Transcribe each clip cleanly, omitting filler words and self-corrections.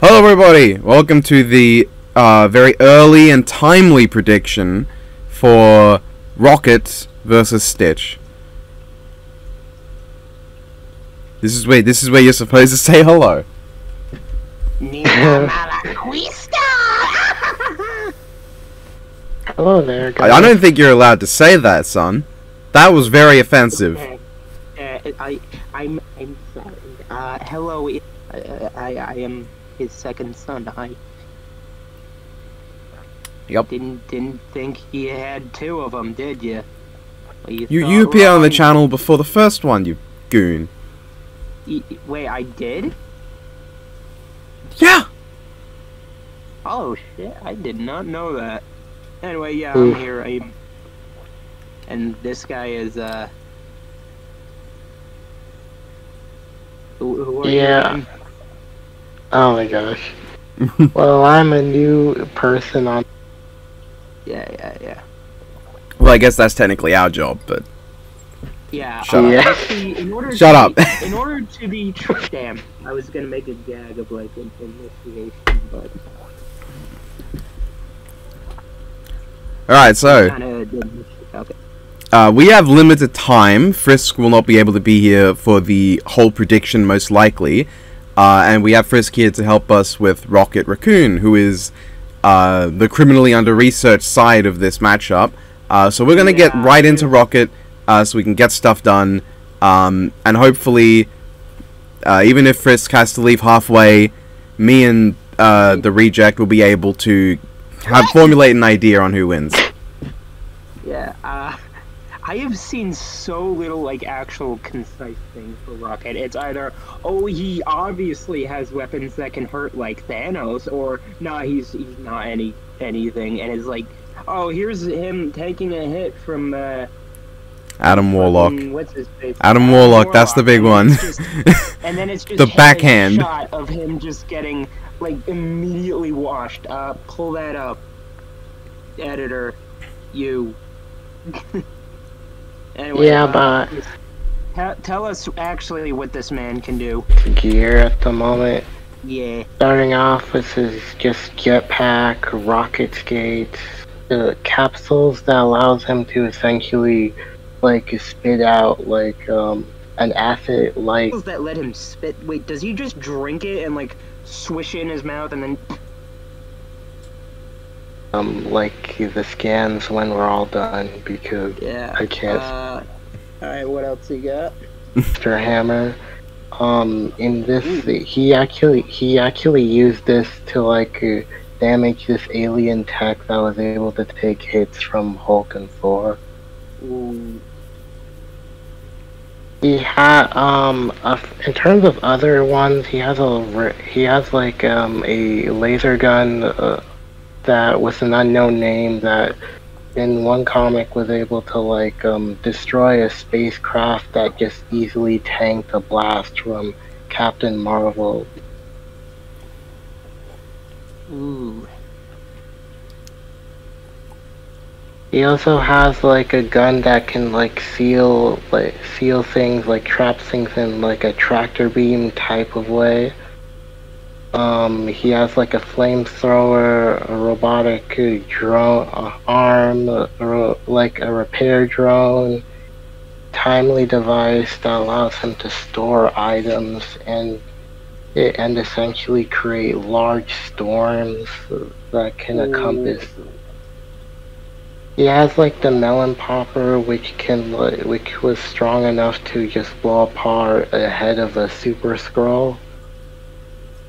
Hello everybody, welcome to the very early and timely prediction for Rocket versus Stitch. This is where you're supposed to say hello. Hello there, guys. I don't think you're allowed to say that, son. That was very offensive. I'm sorry. Hello. I am his second son. Yep. Didn't think he had two of them, did you? Well, You appeared on the channel before the first one, you goon. Wait, I did? Yeah. Oh shit! I did not know that. Anyway, yeah, I'm here. And this guy is Who are you? Oh my gosh. Well, I'm a new person on. Yeah. Well, I guess that's technically our job, but Yeah. Shut up. Actually, Shut up. In order to be damn, I was gonna make a gag of like an initiation, but. Alright, so Okay. we have limited time. Frisk will not be able to be here for the whole prediction, most likely. And we have Frisk here to help us with Rocket Raccoon, who is the criminally under-researched side of this matchup. So we're going to get right into Rocket so we can get stuff done. And hopefully, even if Frisk has to leave halfway, me and the Reject will be able to formulate an idea on who wins. Yeah, I have seen so little, like, actual concise things for Rocket. It's either, oh, he obviously has weapons that can hurt like Thanos, or, nah, he's not anything, and it's like, oh, here's him taking a hit from, Adam Warlock. What's his face? Adam Warlock, that's the big one. And then it's just the backhand shot of him just getting, like, immediately washed. Pull that up. Editor. You. Anyway, yeah, but tell us actually what this man can do. Gear at the moment. Yeah. Starting off with his just jetpack, rocket skates, the capsules that allows him to essentially like spit out like an acid like. That let him spit. Wait, does he just drink it and like swish it in his mouth and then? Like the scans when we're all done because I can't. Alright, what else you got? Mr. Hammer. In this, he actually used this to like damage this alien tech that was able to take hits from Hulk and Thor. Ooh. He had in terms of other ones, he has like a laser gun. That was an unknown name that in one comic was able to like destroy a spacecraft that just easily tanked a blast from Captain Marvel. Ooh. He also has like a gun that can like seal things, like trap things in like a tractor beam type of way. He has like a flamethrower, a robotic drone arm, like a repair drone, timely device that allows him to store items and essentially create large storms that can encompass. He has like the melon popper, which was strong enough to just blow apart a head of a Super Skrull.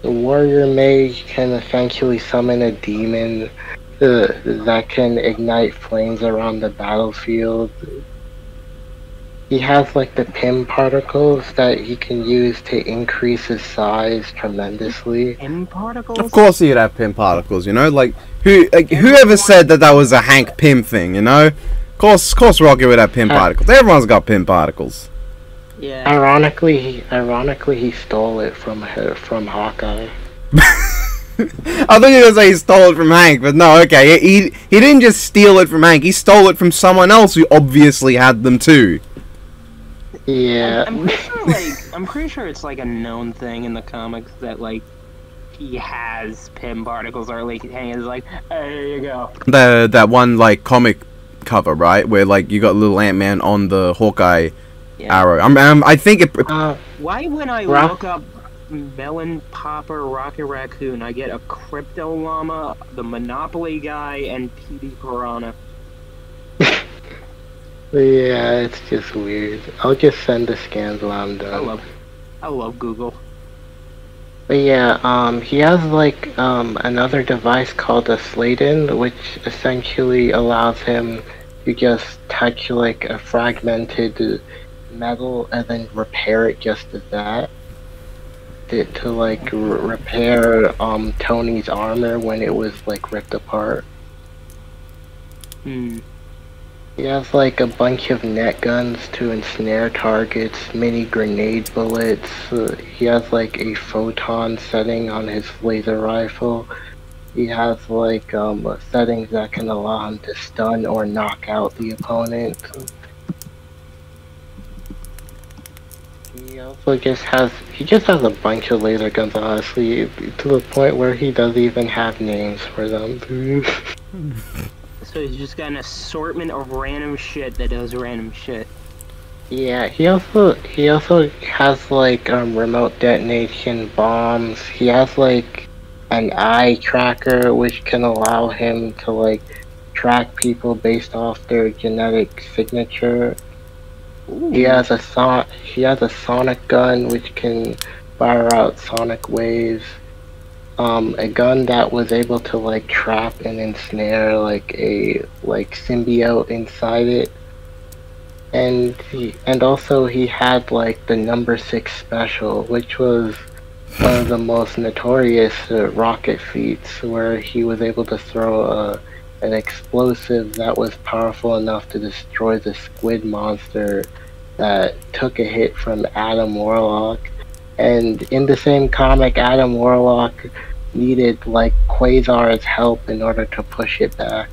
The warrior mage can essentially summon a demon that can ignite flames around the battlefield. He has like the Pym particles that he can use to increase his size tremendously. Pym particles? Of course he'd have Pym particles, you know? Whoever said that was a Hank Pym thing, you know? Of course Rocket would have Pym particles. Everyone's got Pym particles. Yeah. Ironically, he stole it from Hawkeye. I thought you were gonna say he stole it from Hank, but no, okay. He didn't just steal it from Hank. He stole it from someone else who obviously had them too. Yeah. I'm pretty sure it's like a known thing in the comics that like he has Pym particles are leaking. It's like, there you go. That one like comic cover, right, where like you got little Ant-Man on the Hawkeye arrow. I think it. Why when I look up Melon Popper Rocket Raccoon, I get a Crypto Llama, the Monopoly guy, and PD Piranha. Yeah, it's just weird. I'll just send the scans while I'm done. I love Google. But yeah, he has like another device called a Sladen, which essentially allows him to just touch like a fragmented metal and then repair it just as that. To like repair Tony's armor when it was like ripped apart. He has like a bunch of net guns to ensnare targets, mini grenade bullets. He has like a photon setting on his laser rifle. He has like settings that can allow him to stun or knock out the opponent. He also just has a bunch of laser guns, honestly, to the point where he doesn't even have names for them. So he's just got an assortment of random shit that does random shit. Yeah, he also has like remote detonation bombs. He has like an eye tracker which can allow him to like track people based off their genetic signature. Ooh. He has a sonic gun which can fire out sonic waves. A gun that was able to like trap and ensnare like a symbiote inside it, and also he had like the number 6 special, which was one of the most notorious rocket feats, where he was able to throw an explosive that was powerful enough to destroy the squid monster that took a hit from Adam Warlock. And in the same comic, Adam Warlock needed like Quasar's help in order to push the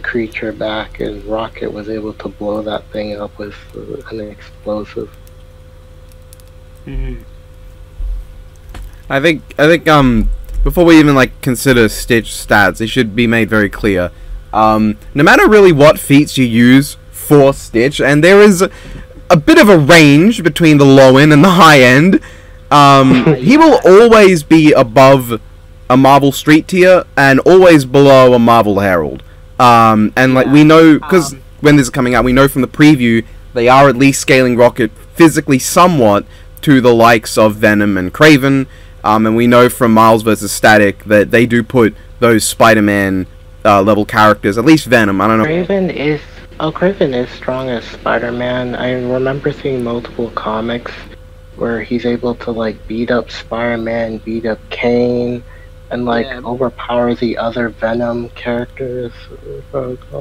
creature back, and Rocket was able to blow that thing up with an explosive. I think before we even like consider Stitch stats, it should be made very clear. No matter really what feats you use for Stitch, and there is a bit of a range between the low end and the high end, he will always be above a Marvel Street tier and always below a Marvel Herald. And like we know, because when this is coming out, we know from the preview they are at least scaling Rocket physically somewhat to the likes of Venom and Kraven. And we know from Miles vs. Static that they do put those Spider-Man level characters, at least Venom, I don't know. Kraven is strong as Spider-Man. I remember seeing multiple comics where he's able to like beat up Spider-Man, beat up Kane, and like overpower the other Venom characters.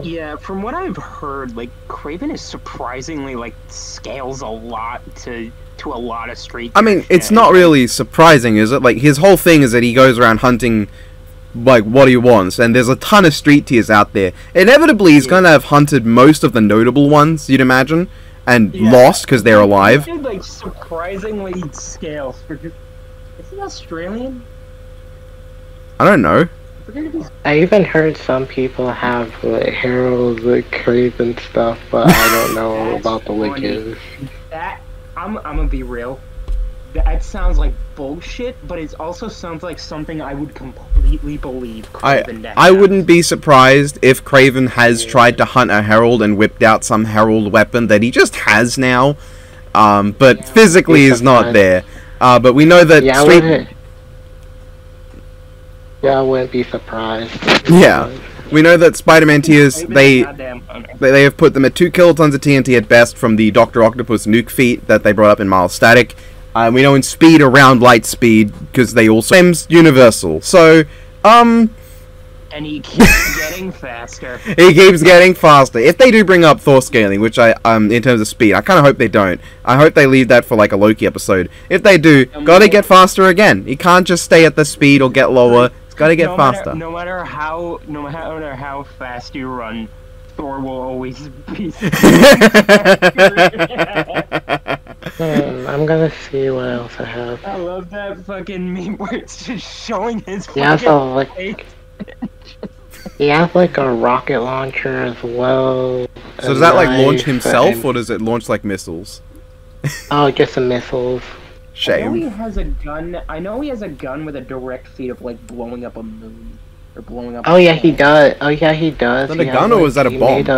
Yeah, from what I've heard, like Kraven is surprisingly like scales a lot to a lot of street. I mean, it's not really surprising, is it? Like his whole thing is that he goes around hunting like what he wants, and there's a ton of street tiers out there. Inevitably, he's gonna have hunted most of the notable ones, you'd imagine, and lost because they're alive. Dude, like surprisingly scales for just. Is he Australian? I don't know. I even heard some people have Herald, Kraven stuff, but I don't know about the Wicked. That I'm gonna be real. That sounds like bullshit, but it also sounds like something I would completely believe Kraven to have. I wouldn't be surprised if Kraven has tried to hunt a Herald and whipped out some Herald weapon that he just has now, but physically is not there. But we know that I wouldn't be surprised. Yeah. We know that Spider-Man tiers, they have put them at 2 kilotons of TNT at best from the Dr. Octopus nuke feat that they brought up in Miles Static. We know in speed around light speed, because they also seems universal. So, and he keeps getting faster. He keeps getting faster. If they do bring up Thor scaling, which in terms of speed, I kind of hope they don't. I hope they leave that for like a Loki episode. If they do, gotta get faster again. He can't just stay at the speed or get lower. It's gotta get faster. No matter how fast you run, Thor will always be. I'm gonna see what else I have. I love that fucking meme where it's just showing his He has fucking a, like, face. he has like a rocket launcher as well. So does that like launch knife, himself, and- or does it launch like missiles? Oh, just some missiles. I know he Shame. has a gun. I know he has a gun with a direct feed of like blowing up a moon or blowing up. Oh yeah, he does. Oh yeah, he does. Is that a He gun has, or was that a he bomb? made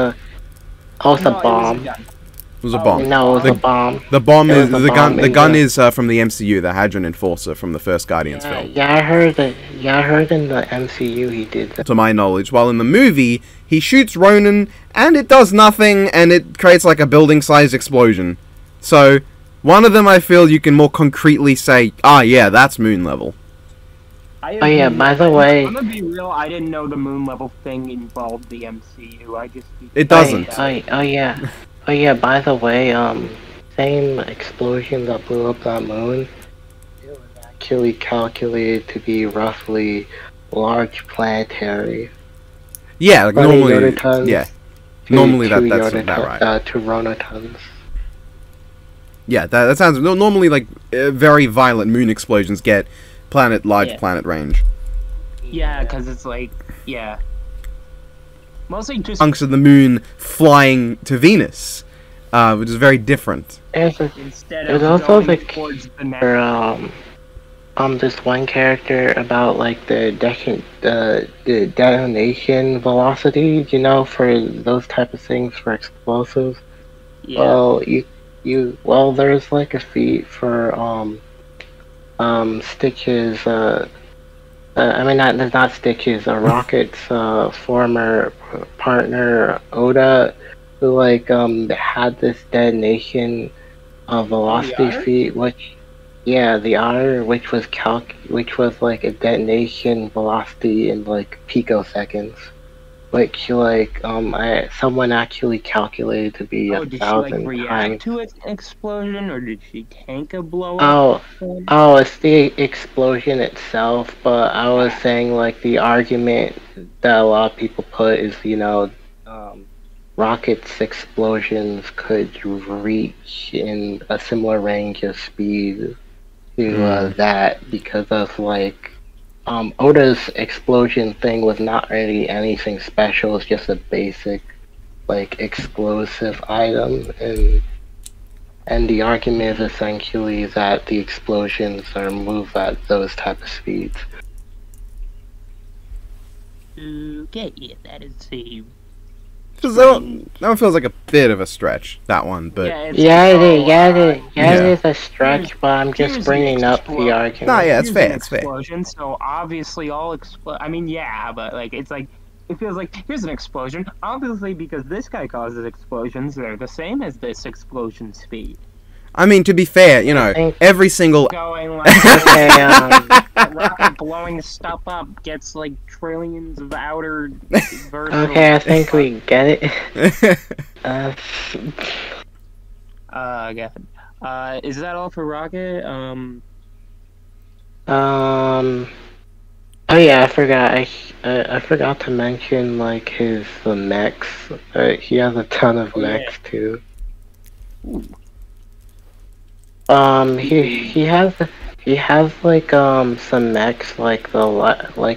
Oh, it's No, a it was bomb. gun. It was a Oh, bomb. No, it was The- a bomb. The bomb It is was a the gun. bomb The in gun the- is from the MCU, the Hadron Enforcer from the first Guardians Yeah, film. yeah, I heard that. Yeah, I heard in the MCU he did that. To my knowledge, while in the movie he shoots Ronan and it does nothing, and it creates like a building-sized explosion. So one of them, I feel you can more concretely say, ah, yeah, that's moon level. Oh yeah, by the way, I'm gonna be real. I didn't know the moon level thing involved the MCU. I just. It doesn't. Oh yeah, oh yeah. By the way, same explosion that blew up that moon. It was actually calculated to be roughly large planetary. Yeah, like 20 normally, yotatons yeah, to normally two that's yota- about right. 2 ronotons. Yeah, that sounds normally like very violent moon explosions get large Yeah. planet range. Yeah, because it's like, yeah. Mostly just Chunks of the moon flying to Venus, which is very different. instead there's of also going the towards the next. This one character about like the detonation velocity, you know, for those type of things for explosives. Yeah. Well, there's like a feat for Stitch's I mean not Stitch's, Rocket's former partner Oda, who like had this detonation velocity Otter? feat, which the Otter, which was like a detonation velocity in like picoseconds, which like someone actually calculated to be Oh, did she 1,000 like react times. to an explosion, or did she tank a blow up? Oh, it's the explosion itself, but I was saying like the argument that a lot of people put is, you know, rockets' explosions could reach in a similar range of speed to that because of like Oda's explosion thing was not really anything special. It's just a basic like explosive item, and the argument is essentially that the explosions are move at those type of speeds. Okay, yeah, that is a. That one feels like a bit of a stretch, that one, but it's It is a stretch, but I'm just here's bringing the up the argument. Nah, yeah, it's Here's fair, an it's fair. explosion, so obviously all I mean, yeah, but like it's like it feels like here's an explosion. Obviously, because this guy causes explosions, they're the same as this explosion speed. I mean, to be fair, you know, think- every single Going like Okay, a rocket blowing stuff up gets like trillions of outer. okay, I think we get it. God. Is that all for Rocket? Oh yeah, I forgot. I forgot to mention like his mechs. He has a ton of mechs too. He has like some mechs like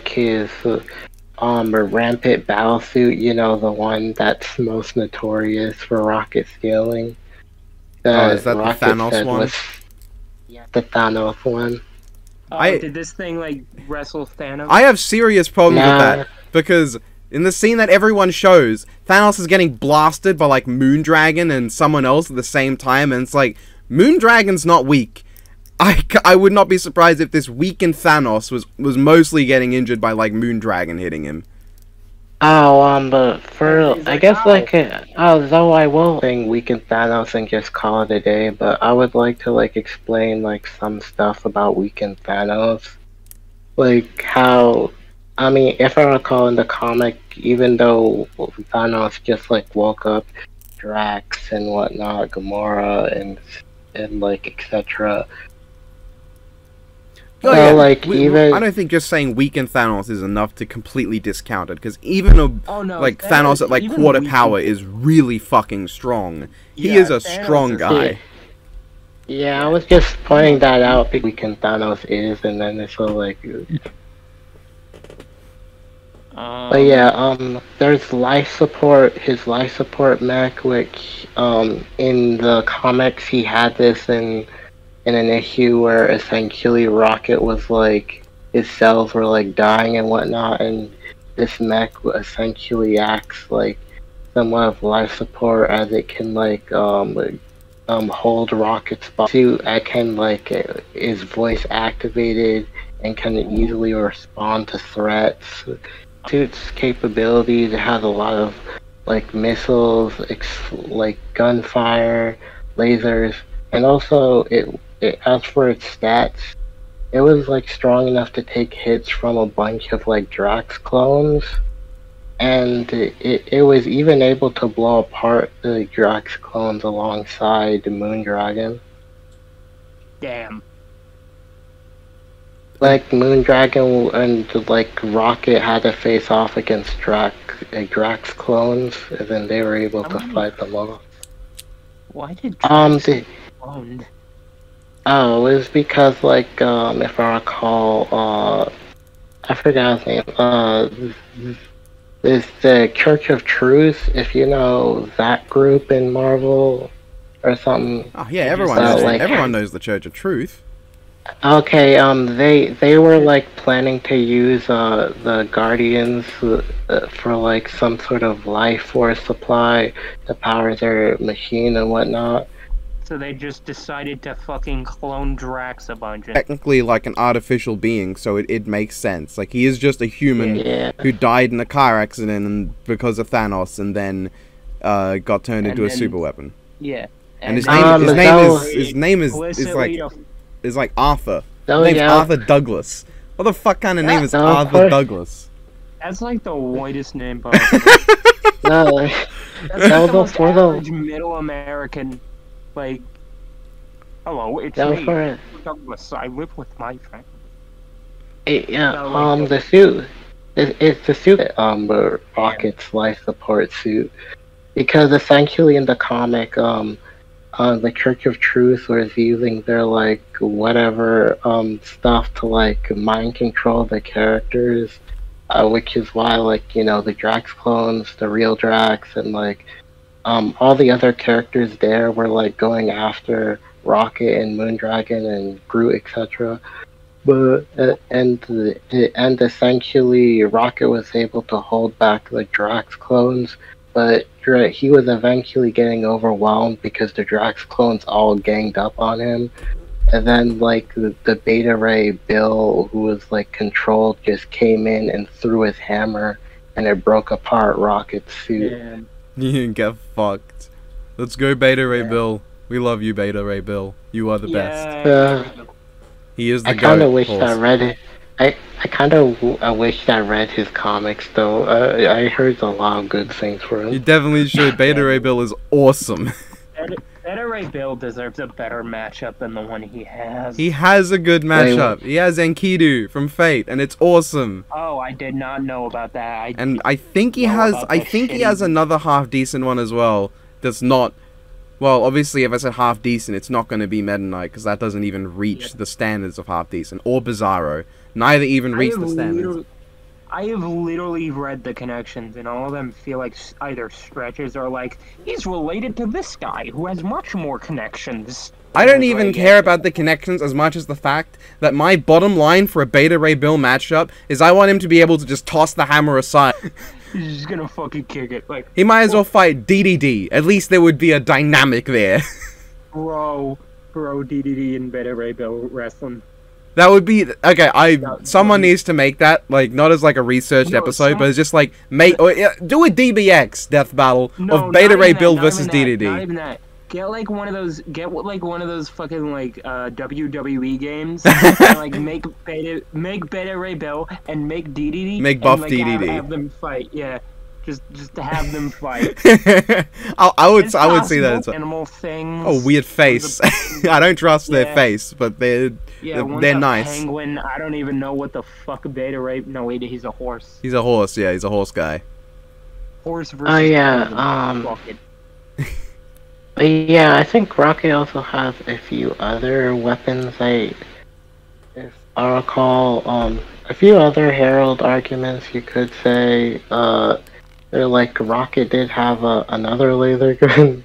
his rampant battlesuit. You know, the one that's most notorious for rocket scaling. is that the Rocket Thanos said one? Yeah, the Thanos one. Did this thing like wrestle Thanos? I have serious problems Nah. with that, because in the scene that everyone shows, Thanos is getting blasted by like Moondragon and someone else at the same time, and it's like, Moondragon's not weak. I would not be surprised if this weakened Thanos was mostly getting injured by like Moondragon hitting him. Oh, but for He's I like, guess "Ow." like though I will think we can Thanos and just call it a day, but I would like to like explain like some stuff about Weekend Thanos, like how I mean if I recall in the comic, even though Thanos just like woke up Drax and whatnot, Gamora and like etc. Oh, Well, like, even- I don't think just saying weakened Thanos is enough to completely discount it, because even Oh no! like Thanos at like even quarter weakened- power is really fucking strong. He Yeah, is a Thanos strong is- guy. Yeah, I was just pointing that out because we can Thanos is, and then it's so like. But yeah, there's life support. His life support mech, which in the comics he had this in an issue where essentially Rocket was like his cells were like dying and whatnot, and this mech essentially acts like somewhat of life support as it can like hold Rocket's body. It can like is voice activated and can easily respond to threats. To its capabilities, it has a lot of like missiles, like gunfire, lasers, and also as for its stats, it was like strong enough to take hits from a bunch of like Drax clones, and it was even able to blow apart the Drax clones alongside the Moondragon. Damn. Like Moondragon and like Rocket had to face off against Drax clones, and then they were able to fight them off. Why did Drax get cloned? Oh, it was because like if I recall, I forgot his name. Is the Church of Truth, if you know that group in Marvel or something. Oh yeah, everyone knows the Church of Truth. Okay, they were like planning to use the Guardians for like some sort of life force supply to power their machine and whatnot. So they just decided to fucking clone Drax a bunch. Technically like an artificial being, so it makes sense. Like he is just a human who died in a car accident and because of Thanos, and then got turned into a super weapon. Yeah. And his name is like Arthur. His name's Arthur Douglas. What the fuck kind of name is Arthur Douglas? That's like the whitest name possible. No, that's like the most average middle American. Like, hello, it's me, Douglas. I live with my friend. The suit. It's the suit. Rocket's life support suit, because essentially in the comic, the Church of Truth was using their like whatever stuff to like mind control the characters, which is why like the Drax clones, the real Drax, and like all the other characters there were like going after Rocket and Moondragon and Groot, etc. But and essentially Rocket was able to hold back the Drax clones, but he was eventually getting overwhelmed because the Drax clones all ganged up on him. And then like the Beta Ray Bill, who was like controlled, just came in and threw his hammer, and it broke apart Rocket's suit. Yeah. You get fucked. Let's go, Beta Ray Bill. We love you, Beta Ray Bill. You are the best. He is the goat. I kind of wish I read it. I kind of wish I read his comics though. I heard a lot of good things for him. You definitely should. Beta Ray Bill is awesome. Beta Ray Bill deserves a better matchup than the one he has. He has a good matchup. He has Enkidu from Fate, and it's awesome. Oh, I did not know about that. I think he has another half decent one as well. That's not. Well, obviously, if I said half decent, it's not going to be Meta Knight, because that doesn't even reach the standards of half decent, or Bizarro. Neither even reach the standards. I have literally read the connections, and all of them feel like either stretches or like, he's related to this guy who has much more connections. I don't even care about the connections as much as the fact that my bottom line for a Beta Ray Bill matchup is I want him to be able to just toss the hammer aside. He's just gonna fucking kick it. Like, he might as well fight DDD. At least there would be a dynamic there. Bro, DDD and Beta Ray Bill wrestling. That would be okay. Someone needs to make that, like, not as like a researched episode, but it's just like do a DBX death battle of Beta Ray Bill versus DDD. Not even that. Get like one of those fucking like WWE games, and, like make Beta Ray Bill and make DDD. Make buff and, like, DDD. Have them fight. Yeah. Just to have them fight. I would see that as animal things. Oh, weird face. I don't trust their face, but they're nice. Penguin. I don't even know what the fuck Beta Ray. No wait, he's a horse. He's a horse. Yeah, he's a horse guy. Horse versus. Oh yeah. But yeah, I think Rocket also has a few other weapons. If I recall, a few other Herald arguments you could say. They're like Rocket did have another laser gun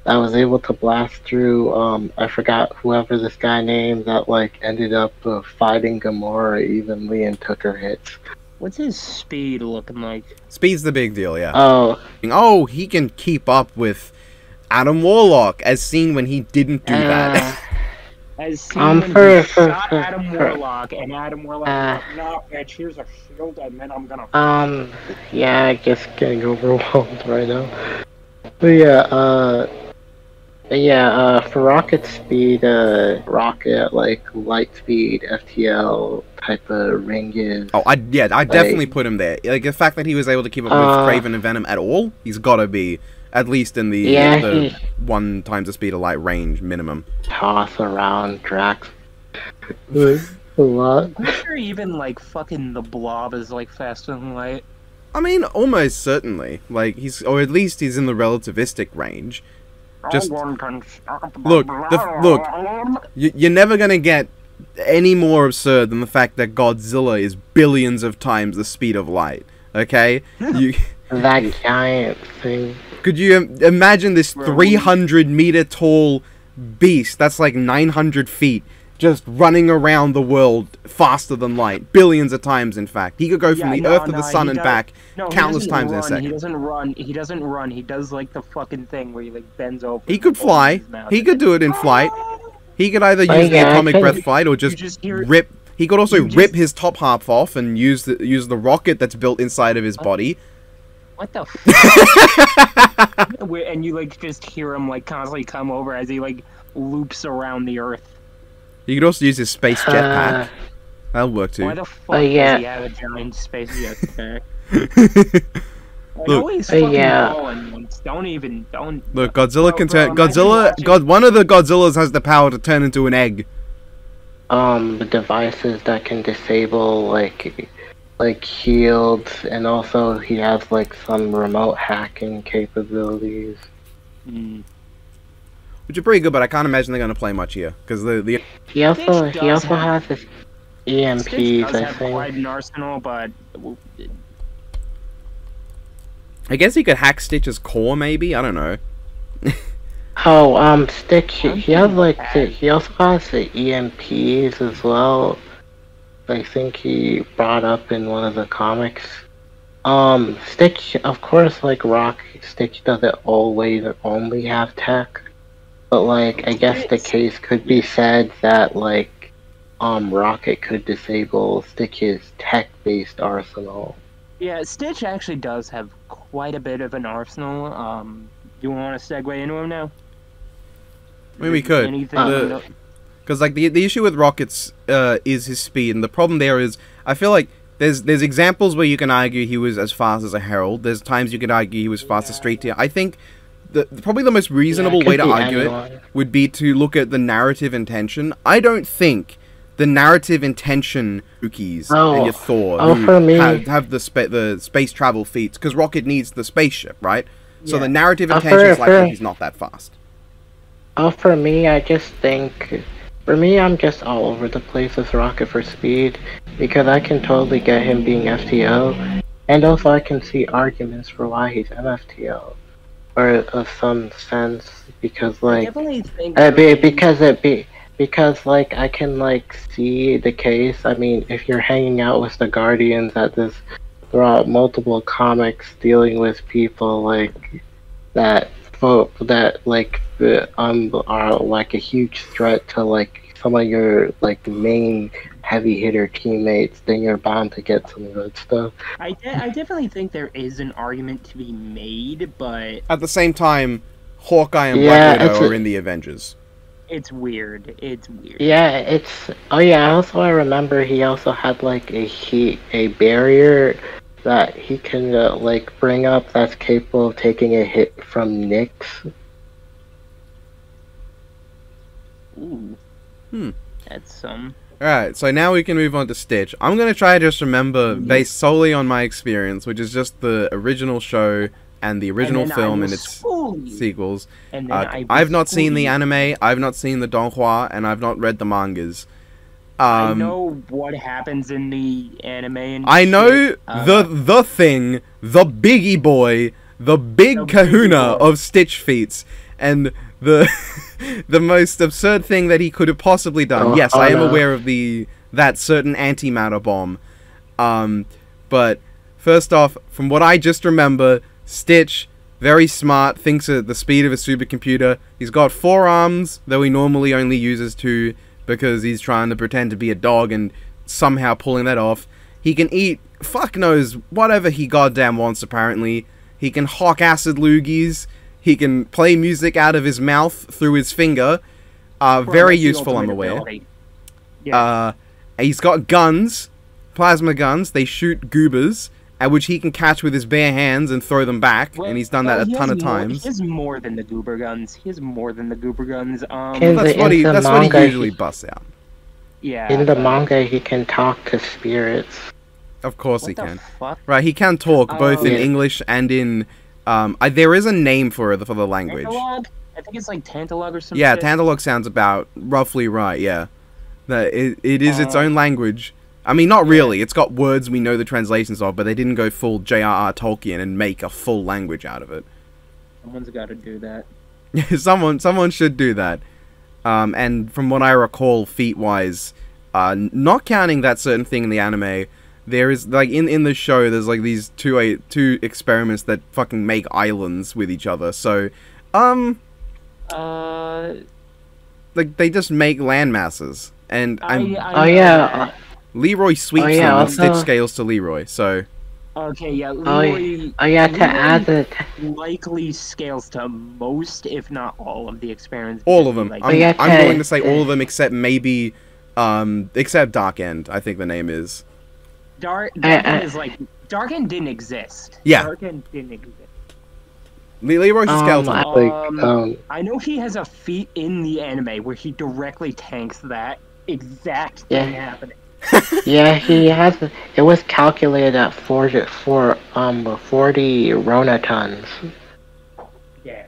that was able to blast through. I forgot whoever this guy named that like ended up fighting Gamora evenly and took her hits. What's his speed looking like? Speed's the big deal, yeah. Oh, Oh, he can keep up with Adam Warlock, as seen when he didn't do that. As seen when for- he for- shot for- Adam for- Warlock, and Adam Warlock was like, no, bitch, here's a shield, and then I'm gonna... yeah, I guess getting overwhelmed right now. But yeah, for rocket speed, rocket, like, light speed, FTL type of ring is... Oh, I definitely put him there. Like, the fact that he was able to keep up with Kraven and Venom at all, he's gotta be at least in the 1 times the speed of light range minimum. Toss around Drax. A lot. I'm sure even, like, fucking the Blob is, like, faster than light. I mean, almost certainly. Like, or at least he's in the relativistic range. Just look, you're never gonna get any more absurd than the fact that Godzilla is billions of times the speed of light. Okay, That giant thing. Could you imagine this 300-meter tall beast that's like 900 feet just running around the world faster than light, billions of times? In fact, he could go from the Earth to the Sun and back countless times in a second. He doesn't run. He does like the fucking thing where he like bends over. He could fly. He could do it in flight. He could either use the atomic breath flight or just rip. He could also rip his top half off and use the rocket that's built inside of his body. What the fuck? And you like just hear him like constantly come over as he like loops around the Earth. You could also use his space jetpack. That'll work too. Why the fuck does he have a giant space jetpack? Look, Look, Godzilla can turn. One of the Godzillas has the power to turn into an egg. Devices that can disable like shields, and also he has like some remote hacking capabilities. Which are pretty good, but I can't imagine they're gonna play much here because he also has his EMPs. I think quite an arsenal, but I guess he could hack Stitch's core, maybe. I don't know. Stitch. He has he also has the EMPs as well. I think he brought up in one of the comics. Stitch, of course, like Rock, Stitch doesn't always only have tech, but like I guess the case could be said that like Rocket could disable Stitch's tech-based arsenal. Yeah, Stitch actually does have quite a bit of an arsenal. Do you want to segue into him now? Maybe we could. Because like the issue with Rockets is his speed, and the problem there is I feel like there's examples where you can argue he was as fast as a Herald. There's times you could argue he was fast as Straight Tier. I think probably the most reasonable way to argue it would be to look at the narrative intention. I don't think the narrative intention Wookiees and your Thor who have the space travel feats, because Rocket needs the spaceship, right? So the narrative intention is like he's not that fast. For me, I just think... For me, I'm just all over the place with Rocket for speed, because I can totally get him being FTO, and also I can see arguments for why he's MFTO, or of some sense, because like... Because like I can like see the case. I mean, if you're hanging out with the Guardians throughout multiple comics dealing with people like that like are like a huge threat to like some of your like main heavy hitter teammates, then you're bound to get some good stuff. I definitely think there is an argument to be made, but at the same time, Hawkeye and Black Widow are in the Avengers. It's weird. Yeah, also I remember he also had like a barrier that he can like bring up that's capable of taking a hit from Nyx. Ooh. That's some. Alright, so now we can move on to Stitch. I'm gonna try to just remember, based solely on my experience, which is just the original show and the original then I film will and its school you. sequels. And then I will I've not seen school the you. anime, I've not seen the donghua, and I've not read the mangas. I know what happens in the anime and I know shit. the thing, the biggie boy, the big The kahuna biggie boy. of Stitch feats, and the the most absurd thing that he could have possibly done. Oh, Yes, I am no. aware of that certain antimatter bomb. But first off, from what I just remember, Stitch, very smart, thinks at the speed of a supercomputer. He's got 4 arms, though he normally only uses 2 because he's trying to pretend to be a dog and somehow pulling that off. He can eat, fuck knows, whatever he goddamn wants, apparently. He can hawk acid loogies. He can play music out of his mouth through his finger. Bro, Very that's the useful, I'm ultimate aware. ability. Yeah. He's got guns, plasma guns. They shoot goobers, at which he can catch with his bare hands and throw them back. And he's done that a he ton has of more- times. He has more than the goober guns. He has more than the goober guns. In That's the- what he in the manga, usually busts out. Yeah. In the but- manga, he can talk to spirits. Of course What he the can. fuck? Right, he can talk both in Yeah. English and in. There is a name for the language. Tantalog? I think it's like Tantalog or something. Yeah, Tantalog sounds about roughly right. Yeah, it is its own language. I mean, not really. It's got words we know the translations of, but they didn't go full J.R.R. Tolkien and make a full language out of it. Someone's got to do that. someone should do that. And from what I recall, feat-wise, not counting that certain thing in the anime, there is like in the show, there's like these two experiments that fucking make islands with each other. So, like they just make land masses, and I'm Oh yeah, Leroy sweeps Oh, yeah, them, and also- Stitch scales to Leroy. So Okay, yeah. oh, Leroy oh yeah. To Leroy add the likely scales to most, if not all, of the experiments. all of them. Like, I'm, yeah, I'm to- willing to say all of them except maybe, except Dark End. I think the name is. Dark End is like Dark End didn't exist. Yeah. Dark End didn't exist. Leroy's a skeleton. I know he has a feat in the anime where he directly tanks that exact thing Yeah. happening. yeah, he has. It was calculated at 40 Rona tons. Yeah.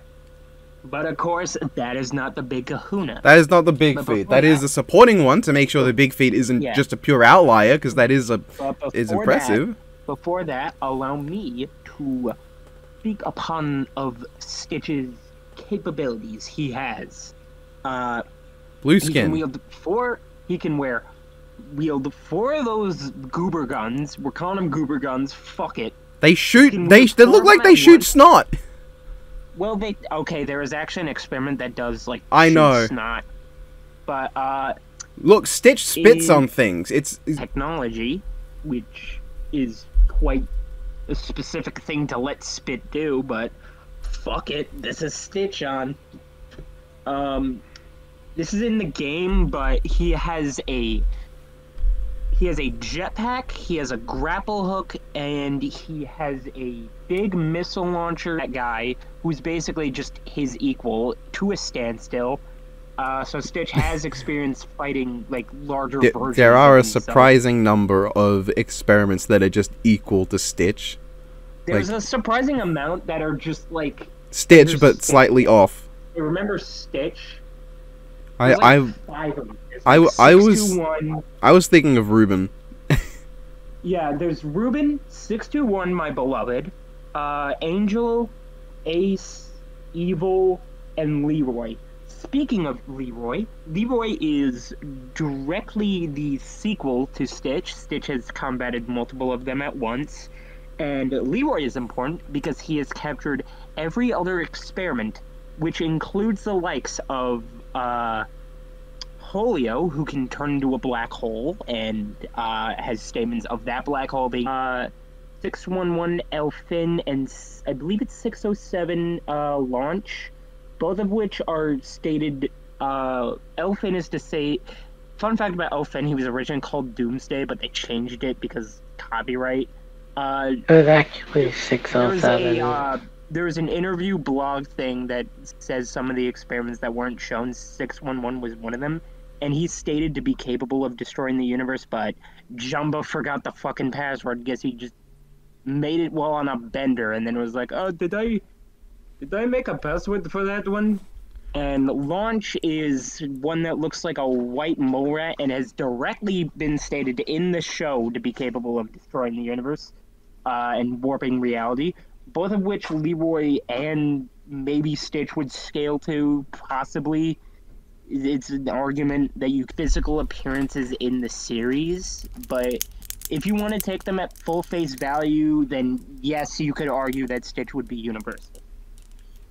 But of course, that is not the big kahuna. That is not the big But feat. before That is that- a supporting one to make sure the big feat isn't Yeah. just a pure outlier, because that is But is before impressive. Before that, allow me to speak upon of Stitch's capabilities. He has. Blue He can skin. wield 4. He can wield 4 of those goober guns. We're calling them goober guns. Fuck it. They shoot. can They wield look four like of they them shoot at once. snot. Well, there is actually an experiment that does like. I shoot know. Snot. But Look, Stitch spits In- on things. It's technology, which is quite a specific thing to let spit do, but fuck it, this is Stitch on. This is in the game, but he has a jetpack, he has a grapple hook, and he has a big missile launcher. That guy, who's basically just his equal to a standstill. So Stitch has experience fighting like larger versions. there are a of himself. surprising number of experiments that are just equal to Stitch. There's a surprising amount that are just like. Stitch, There's- but slightly off. Remember Stitch? I There's I like 5 of them. There's I- like I was- 621. I was thinking of Ruben. Yeah, there's Ruben, 621, my beloved, Angel, Ace, Evil, and Leroy. Speaking of Leroy, Leroy is directly the sequel to Stitch. Stitch has combated multiple of them at once. And Leroy is important because he has captured every other experiment, which includes the likes of Holio, who can turn into a black hole and has statements of that black hole being 611 Elfin and I believe it's 607 Launch, both of which are stated. Elfin is to say. Fun fact about Elfin, he was originally called Doomsday, but they changed it because copyright. It was actually 607. There was an interview blog thing that says some of the experiments that weren't shown. 611 was one of them, and he's stated to be capable of destroying the universe, but Jumbo forgot the fucking password. Guess he just made it while on a bender, and then was like, "Oh, did I make a password for that one?" And Launch is one that looks like a white mole rat and has directly been stated in the show to be capable of destroying the universe and warping reality. Both of which Leroy and maybe Stitch would scale to, possibly. It's an argument that you physical appearances in the series, but if you want to take them at full face value, then yes, you could argue that Stitch would be universal.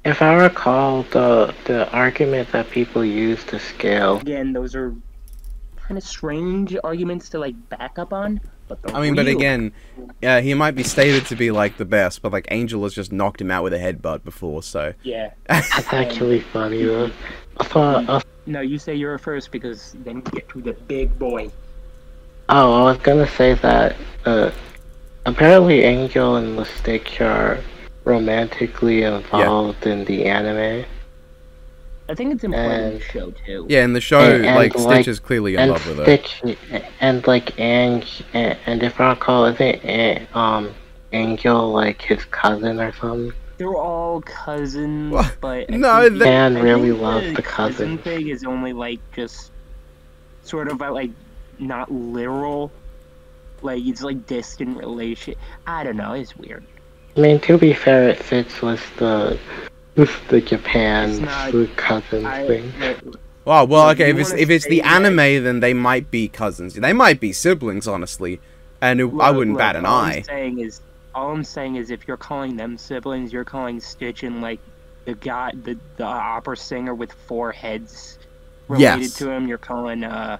If I recall, the argument that people use to scale. Again, those are kind of strange arguments to like back up on. But but again, yeah, he might be stated to be like the best, but like Angel has just knocked him out with a headbutt before, so. Yeah. That's actually funny though. No, you say you're first because then we get to the big boy. Oh, I was gonna say that apparently Angel and Stitch are romantically involved in the anime. I think it's important in the show too. Yeah, in the show, and Stitch is clearly in love with her. And like and if I recall, I think Angel like his cousin or something. They're all cousins, What? but No, Dan really loves the cousin thing is only like just sort of like not literal, like it's like distant relation. I don't know, it's weird. I mean, to be fair, it fits with the Japan cousins thing. Well, okay, if it's the anime, then they might be cousins. They might be siblings, honestly, and I wouldn't bat an eye. All I'm saying is, if you're calling them siblings, you're calling Stitch and like the opera singer with 4 heads related to him. You're calling the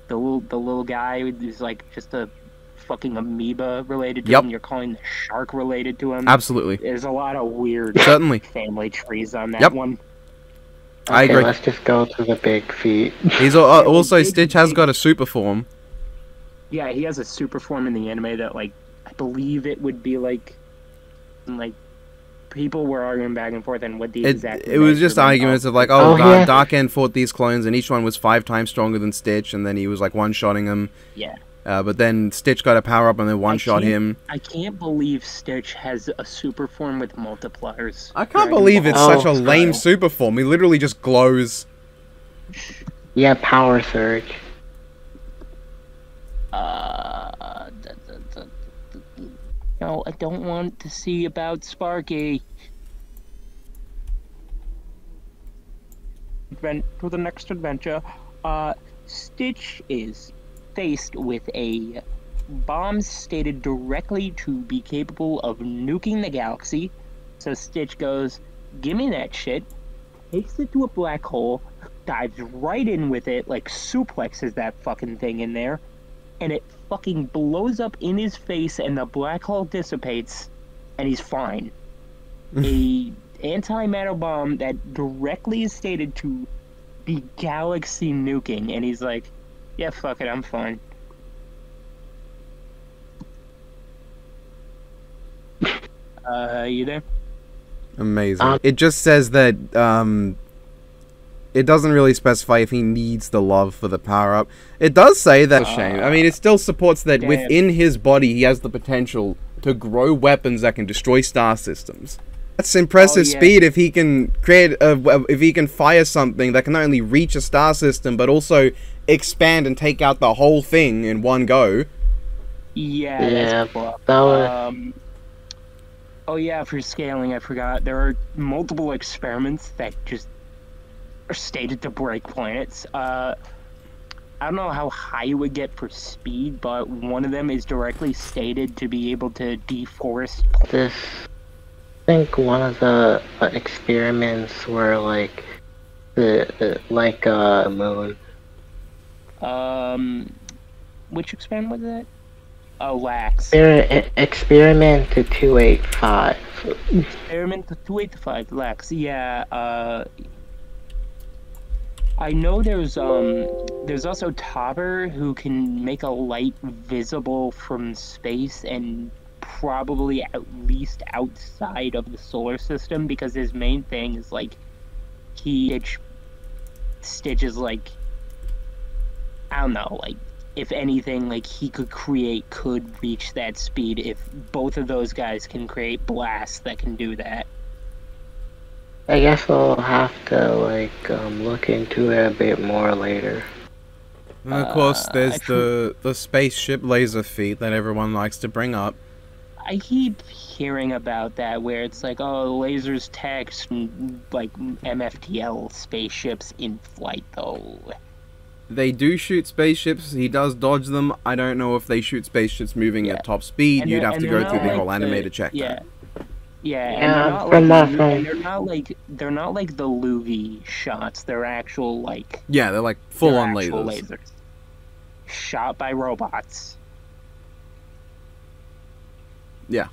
little guy who's like just a fucking amoeba related to him. You're calling the shark related to him. Absolutely. There's a lot of weird family trees on that one. Okay, I agree. Let's just go to the big feet. He's also Stitch has got a super form. Yeah, he has a super form in the anime that like I believe it would be like people were arguing back and forth on what the exact. It was just arguments of like, Dark End fought these clones and each one was 5 times stronger than Stitch, and then he was like one-shotting them. Yeah. But then Stitch got a power up and then one-shot him. I can't believe Stitch has a super form with multipliers. I can't believe it's such a lame super form. He literally just glows. Yeah, power surge. No, I don't want to see about Sparky. To the next adventure, Stitch is faced with a bomb stated directly to be capable of nuking the galaxy. So Stitch goes, "Give me that shit," takes it to a black hole, dives right in with it, like suplexes that fucking thing in there, and it fucking blows up in his face and the black hole dissipates and he's fine. A antimatter bomb that directly is stated to be galaxy nuking, and he's like, yeah, fuck it, I'm fine. You there? Amazing. It just says that it doesn't really specify if he needs the love for the power-up. It does say that... shame. I mean, it still supports that within his body, he has the potential to grow weapons that can destroy star systems. That's impressive speed if he can create if he can fire something that can not only reach a star system, but also expand and take out the whole thing in one go. Yeah, that's cool. Oh yeah, for scaling, I forgot. There are multiple experiments that just are stated to break planets. I don't know how high you would get for speed, but one of them is directly stated to be able to deforest. I think one of the experiments were like a moon. Which experiment was that? Oh, LAX. Experiment 285. Experiment 285, LAX. Yeah, I know there's also Topper, who can make a light visible from space and probably at least outside of the solar system, because his main thing is like Stitch is like, I don't know, like if anything, like he could reach that speed if both of those guys can create blasts that can do that. I guess we'll have to like look into it a bit more later. And of course, there's actually- the spaceship laser feat that everyone likes to bring up. I keep hearing about that where it's like, oh, lasers text like MFTL spaceships in flight though. They do shoot spaceships. He does dodge them. I don't know if they shoot spaceships moving Yeah. at top speed. And You'd they're- have to and go they're through not the like whole the- animated check. Yeah. Yeah, and Yeah, they're not from like my and they're not like the Lugi shots. They're actual like Yeah, they're like full on they're actual lasers. shot by robots. Yeah.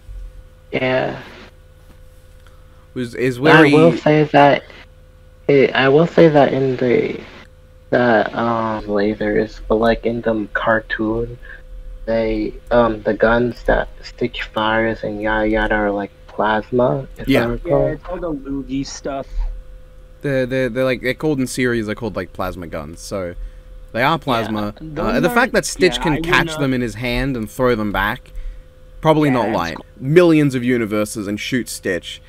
Is where I will he. say that. I will say that in the lasers, but like in the cartoon, they the guns that Stitch fires and yada yada are like plasma. If I Yeah. Yeah, recall. it's all the Lugi stuff. They're called in series. They're called like plasma guns. So they are plasma. Yeah, those The are- fact that Stitch yeah, I can would catch not- them in his hand and throw them back, probably Yeah, not that's lying. cool. Millions of universes and shoot Stitch.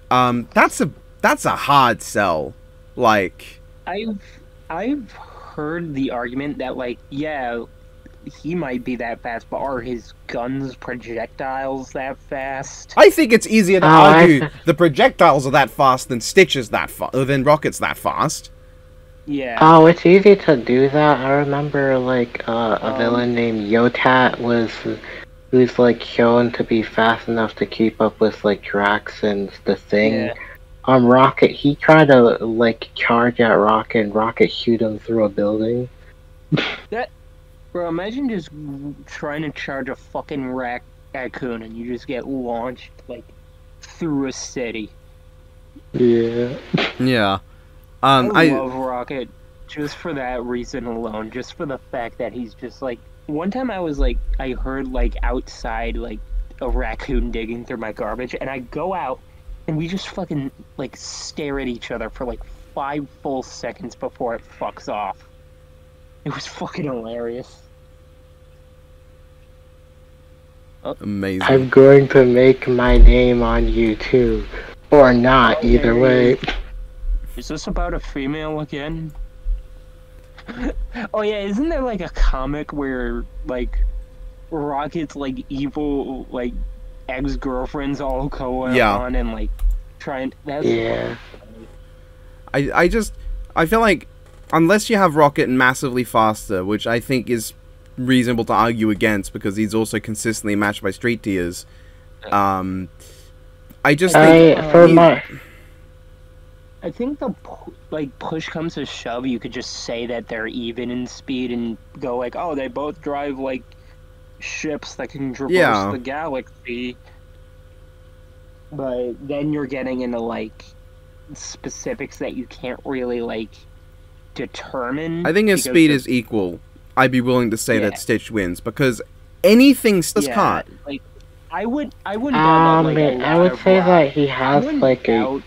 That's a hard sell. Like, I've heard the argument that like yeah, he might be that fast, but are his guns projectiles that fast? I think it's easier to Oh, I argue see. the projectiles are that fast than Stitch is that fast, than Rocket's that fast. Yeah. Oh, it's easy to do that. I remember like a villain named Yotat who's like shown to be fast enough to keep up with like Drax and the Thing. Yeah. Rocket, he tried to like charge at Rocket, and Rocket shoot him through a building. Bro, imagine just trying to charge a fucking raccoon and you just get launched like through a city. Yeah. Yeah. I love Rocket just for that reason alone, just for the fact that he's just like. One time I heard like outside like a raccoon digging through my garbage, and I go out and we just fucking like stare at each other for like 5 full seconds before it fucks off. It was fucking hilarious. Amazing. I'm going to make my name on YouTube. Or not, either way. Is this about a female again? Oh yeah, isn't there like a comic where like Rocket's like evil like ex-girlfriends all go Yeah. on and like try and that's Yeah. I feel like unless you have Rocket massively faster, which I think is reasonable to argue against because he's also consistently matched by street tiers. I just think I think the push comes to shove, you could just say that they're even in speed and go like, oh, they both drive like ships that can traverse the galaxy. But then you're getting into like specifics that you can't really like determine. I think if because speed the- is equal, I'd be willing to say Yeah. that Stitch wins because anything Stitch yeah, can't. like I wouldn't doubt that, like, a I lot would of say Rock- that he I has wouldn't like doubt-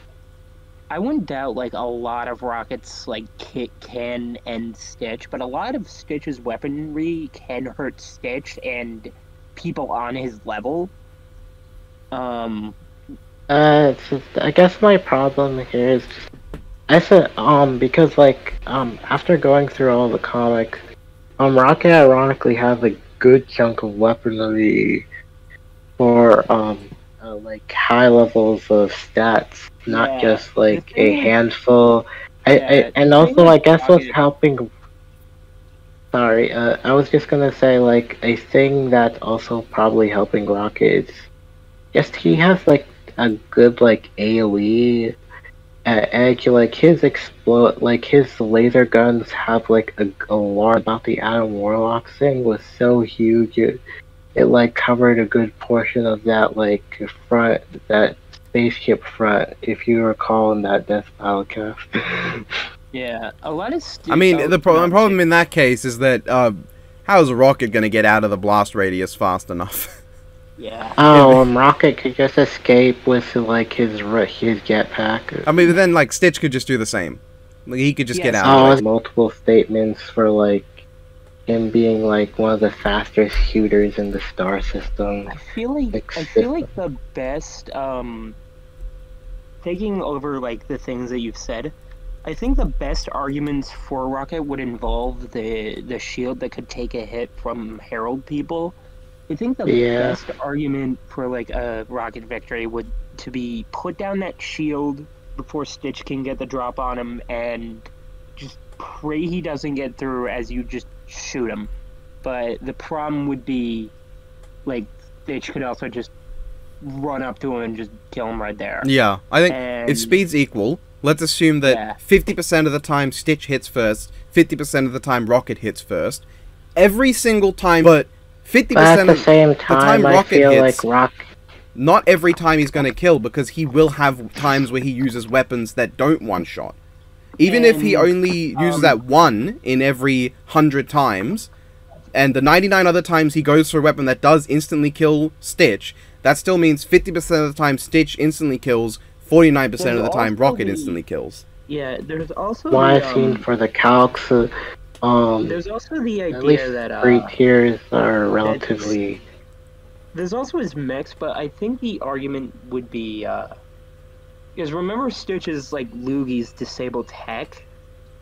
I wouldn't doubt like a lot of Rocket's like kit can end Stitch, but a lot of Stitch's weaponry can hurt Stitch and people on his level. I guess my problem here is I said because like after going through all the comics, Rocket ironically has a good chunk of weaponry for like high levels of stats, not Yeah, just like the a thing is- handful. Yeah, And the also thing I with guess what's Rocket- helping. Sorry, I was just gonna say like a thing that's also probably helping Rocket is just he has like a good like AoE edge. Like his his laser guns have like a lot about the Adam Warlock thing was so huge it like covered a good portion of that like front that spaceship front if you recall in that Death Battlecast. Yeah, a lot of Stitch. I mean, the problem in that case is that how's Rocket gonna get out of the blast radius fast enough? Yeah. Rocket could just escape with like his jetpack. I mean, but then like Stitch could just do the same. Like, he could just get Yes. out. Of it. Multiple statements for like him being like one of the fastest shooters in the star system. I feel like the best taking over like the things that you've said. I think the best arguments for Rocket would involve the shield that could take a hit from Herald people. I think the best argument for like a Rocket victory would to be put down that shield before Stitch can get the drop on him and just pray he doesn't get through as you just shoot him. But the problem would be like Stitch could also just run up to him and just kill him right there. Yeah, I think if speed's equal, let's assume that 50% of the time Stitch hits first, 50% of the time Rocket hits first. Every single time, but 50% of the time Rocket hits, not every time he's going to kill, because he will have times where he uses weapons that don't one-shot. Even if he only uses that one in every 100 times, and the 99 other times he goes for a weapon that does instantly kill Stitch, that still means 50% of the time Stitch instantly kills, 49% of the time Rocket instantly kills. Yeah, there's also I've seen for the calcs, there's also the idea at least that 3 tiers are relatively... There's also his mix, but I think the argument would be, because remember Stitch's, like, Lugi's disabled tech?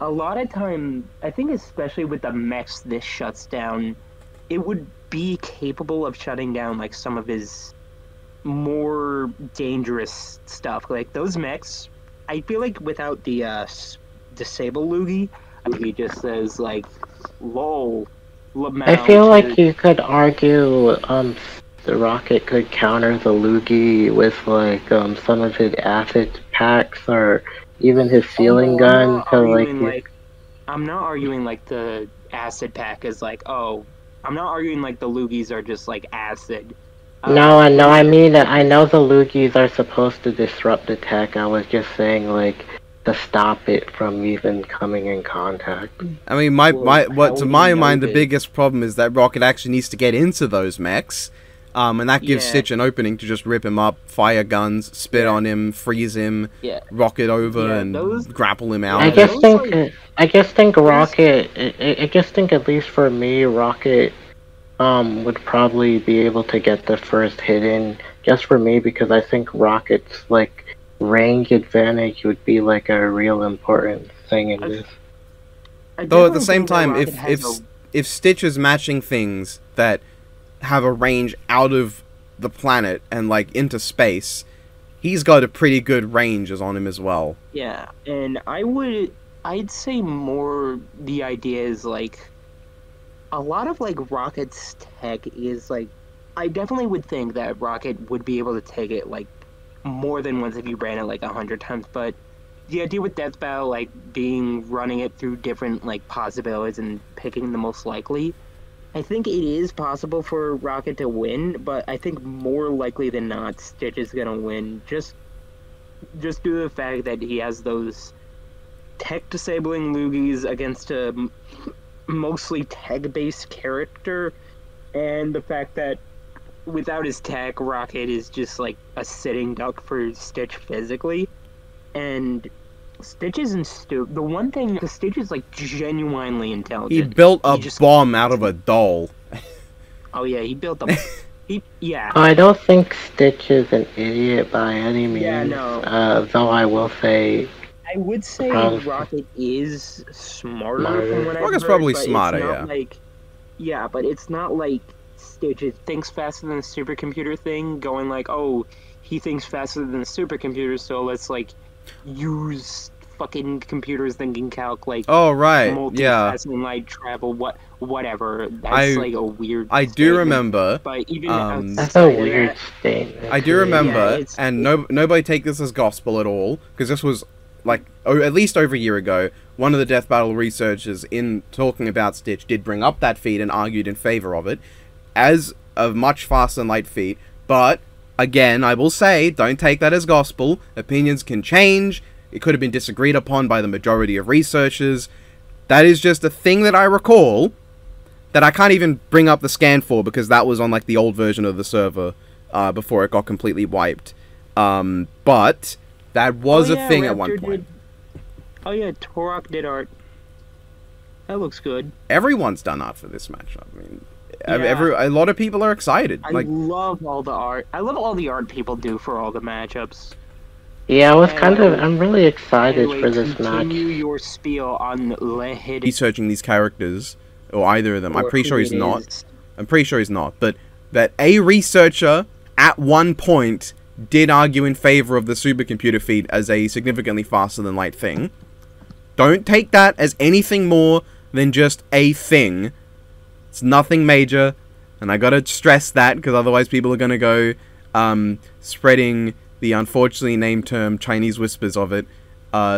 A lot of time, I think especially with the mechs this shuts down, it would be capable of shutting down, like, some of his more dangerous stuff. Like, those mechs, I feel like without the, disable Lugi, I think he just says, like, lol, I feel like you could argue, the Rocket could counter the Lugi with, like, some of his acid packs, or even his ceiling gun to, like... I'm not arguing, like, the acid pack is, like, oh... I'm not arguing, like, the Lugis are just, like, acid. No, I mean, I know the Lugis are supposed to disrupt the tech. I was just saying, like, to stop it from even coming in contact. I mean, to my mind, the biggest problem is that Rocket actually needs to get into those mechs. And that gives Stitch an opening to just rip him up, fire guns, spit on him, freeze him, rocket over, and grapple him out. I just think Rocket, I just think at least for me, Rocket would probably be able to get the first hit in, just for me, because I think Rocket's, like, range advantage would be, like, a real important thing in this. Though at the same time, if Stitch is matching things that have a range out of the planet and, like, into space, he's got a pretty good range on him as well. Yeah, and I'd say more the idea is, like, a lot of, like, Rocket's tech is, like, I definitely would think that Rocket would be able to take it, like, more than once if you ran it, like, 100 times, but the idea with Death Battle, like, running it through different, like, possibilities and picking the most likely, I think it is possible for Rocket to win, but I think more likely than not, Stitch is gonna win. Just due to the fact that he has those tech-disabling Lugis against a mostly tech-based character, and the fact that without his tech, Rocket is just like a sitting duck for Stitch physically, and Stitch isn't stupid. The one thing, the Stitch is, like, genuinely intelligent. He built a bomb out of a doll. Oh yeah, he built a... I don't think Stitch is an idiot by any means. Yeah, no. Though I will say... I would say Rocket is smarter from what I've Rocket's heard, probably but smarter, it's not like... Yeah, but it's not like Stitch thinks faster than the supercomputer thing, going like, oh, he thinks faster than the supercomputer, so let's, like, use fucking computers thinking calc, like, multitasking, light travel, whatever. That's like a weird statement. Do remember, but even that's a weird statement. I do remember, and nobody take this as gospel at all, because this was, like, at least over a year ago, one of the Death Battle researchers, in talking about Stitch, did bring up that feat and argued in favor of it as a much faster than light feat, but again, I will say, don't take that as gospel. Opinions can change. It could have been disagreed upon by the majority of researchers. That is just a thing that I recall that I can't even bring up the scan for, because that was on, like, the old version of the server before it got completely wiped. But that was a thing at one point. Oh yeah, Torok did art. That looks good. Everyone's done art for this matchup. I mean, Yeah. a lot of people are excited. I Like, love all the art. I love all the art people do for all the matchups. Yeah, Anyway, I'm really excited Anyway, for this continue match. your spiel on Lehid. researching these characters, or either of them. I'm or pretty who sure he's it not. is. I'm pretty sure he's not. But that a researcher at one point did argue in favor of the supercomputer feat as a significantly faster than light thing. Don't take that as anything more than just a thing. It's nothing major, and I gotta stress that because otherwise people are gonna go spreading the unfortunately named term Chinese whispers of it,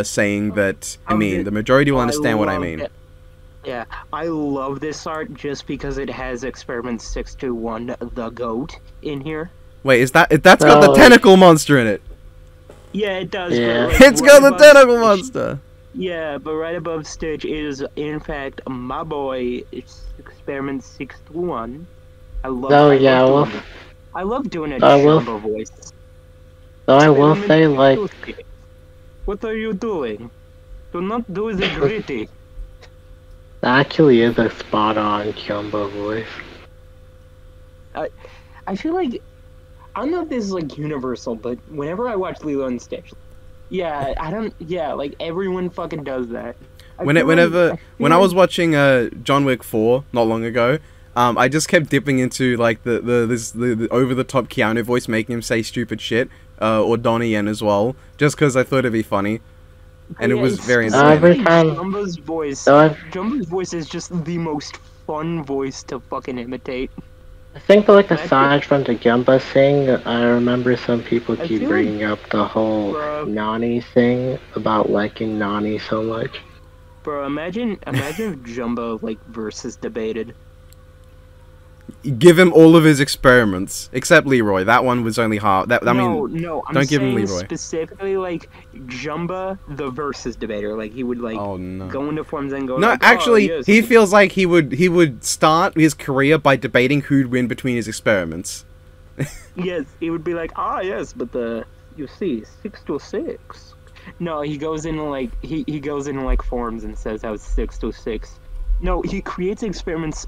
saying that the majority will understand what I mean. It. Yeah, I love this art just because it has Experiment 621, the goat, in here. Wait, that's got the Oh. tentacle monster in it? Yeah, it does. Yeah. But like, It's got the above tentacle Stitch- monster. Yeah, but right above Stitch is, in fact, my boy. It's Experiment 621. I love. Oh, I yeah, love well, doing it. I love doing a I will- Jumbo voice. So I will Experiment say, like, 626. What are you doing? Do not do the gritty. that actually is a spot-on Jumbo voice. I feel like I don't know if this is like universal, but whenever I watch Lilo and Stitch, like everyone fucking does that. When I was watching John Wick 4 not long ago, I just kept dipping into like the over the top Keanu voice, making him say stupid shit, or Donnie Yen as well, just because I thought it'd be funny, and it was very Every insane. time- Jumbo's voice, So Jumbo's voice is just the most fun voice to fucking imitate. I think, like, I feel- aside from the Jumbo thing, I remember some people I keep feel bringing up the whole Bruh. Nani thing about liking Nani so much. Bro, imagine if Jumbo like versus debated. Give him all of his experiments, except Leroy. That one was only half. No, I'm don't give him saying Leroy. specifically like Jumba the versus debater. Like he would like oh no. go into forms and go. No, like, actually, oh, yes, he feels like he would start his career by debating who'd win between his experiments. Yes, he would be like, yes, but you see, 626. No, he goes into like he goes into like forums and says how it's 626. No, he creates experiments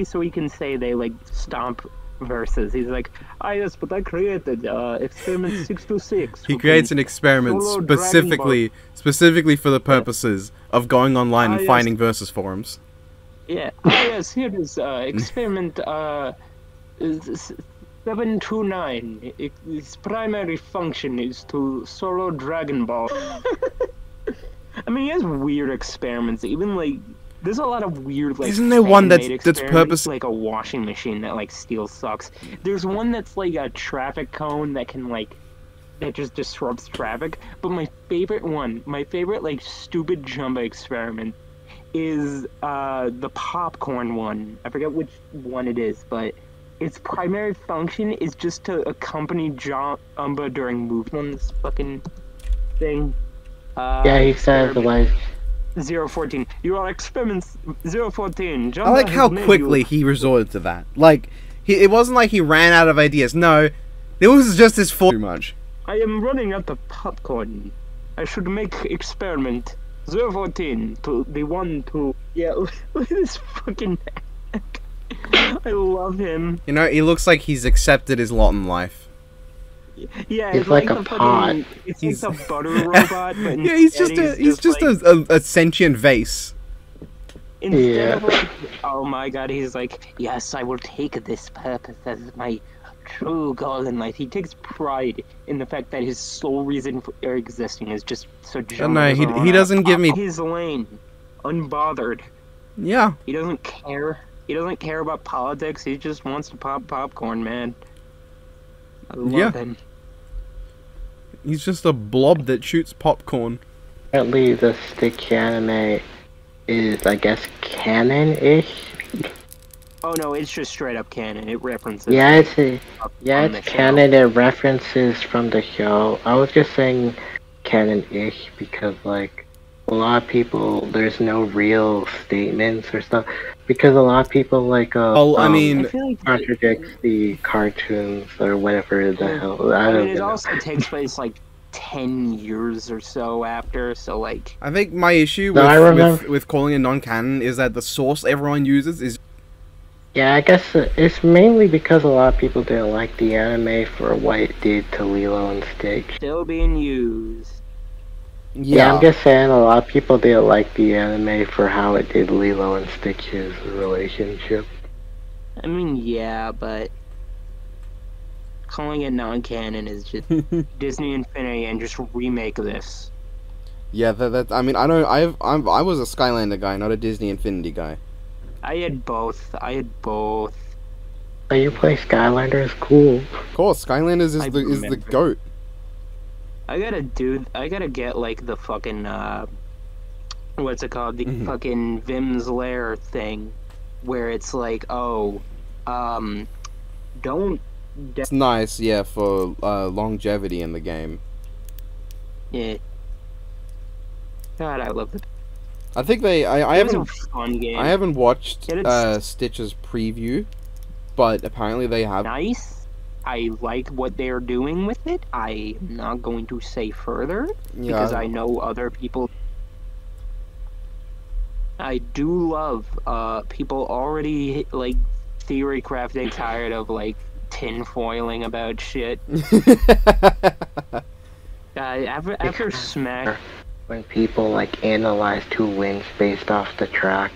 so he can say they like stomp verses. He's like, yes, but I created experiment 626. He creates an experiment Solo Dragon specifically for the purposes of going online and yes. finding versus forums. Yeah. Yes, here is experiment 729. Its primary function is to solo Dragon Ball. I mean, he has weird experiments. Even like, there's a lot of weird like. Isn't there one fan-made that's experiments, like a washing machine that like steals socks? There's one that's like a traffic cone that can like. That just disrupts traffic. But my favorite like stupid Jumbo experiment is the popcorn one. I forget which one it is, but its primary function is just to accompany Jumbo during movements. Fucking thing. Yeah, he says, like, 014. You are experiments 014. I like how quickly he resorted to that. Like, it wasn't like he ran out of ideas. No, it was just his fault too much. I am running out of popcorn. I should make experiment 014 to the one to. Yeah, look at this fucking. I love him. You know, he looks like he's accepted his lot in life. Yeah, He's it's like a the pot. fucking. It's He's- like a butter robot, but Yeah, he's instead just like, a sentient vase. instead of Yeah. like, oh my god, he's like, yes, I will take this purpose as my true goal in life. He takes pride in the fact that his sole reason for existing is just so. No, he doesn't give me. his lane, unbothered. Yeah, He doesn't care. He doesn't care about politics. He just wants to pop popcorn, man. I love Yeah. him. he's just a blob that shoots popcorn. apparently the Stitch anime is, I guess, canon-ish. Oh no, it's just straight up canon. It references. Yeah, it's up yeah, on it's the show. canon. It references from the show. I was just saying canon-ish because, like, a lot of people, there's no real statements or stuff. Because a lot of people, like, Oh, I I mean, feel like contradicts the cartoons or whatever the hell. I I don't mean, it know. also takes place like 10 years or so after, so like... I think my issue No, I remember- with calling it non-canon is that the source everyone uses is... Yeah, I guess it's mainly because a lot of people didn't like the anime for what it did to Lilo and Stitch. still being used. Yeah, I'm just saying a lot of people didn't like the anime for how it did Lilo and Stitch's relationship. I mean, yeah, but calling it non-canon is just Disney Infinity and just remake this. Yeah, I mean, I don't... I was a Skylander guy, not a Disney Infinity guy. I had both. But you play Skylander is cool. Of course, Skylanders is I the remember. GOAT. I gotta get like the fucking what's it called? The fucking Vim's Lair thing, where it's like, oh, don't. It's nice, yeah, for longevity in the game. Yeah. God, I love the. I think I It was haven't... a fun game. I haven't watched It's- Stitch's preview, but apparently they have. Nice. I like what they're doing with it. I'm not going to say further because I know other people. I do love people already like theory crafting tired of like tinfoiling about shit. After Smash, When people like analyzed who wins based off the track.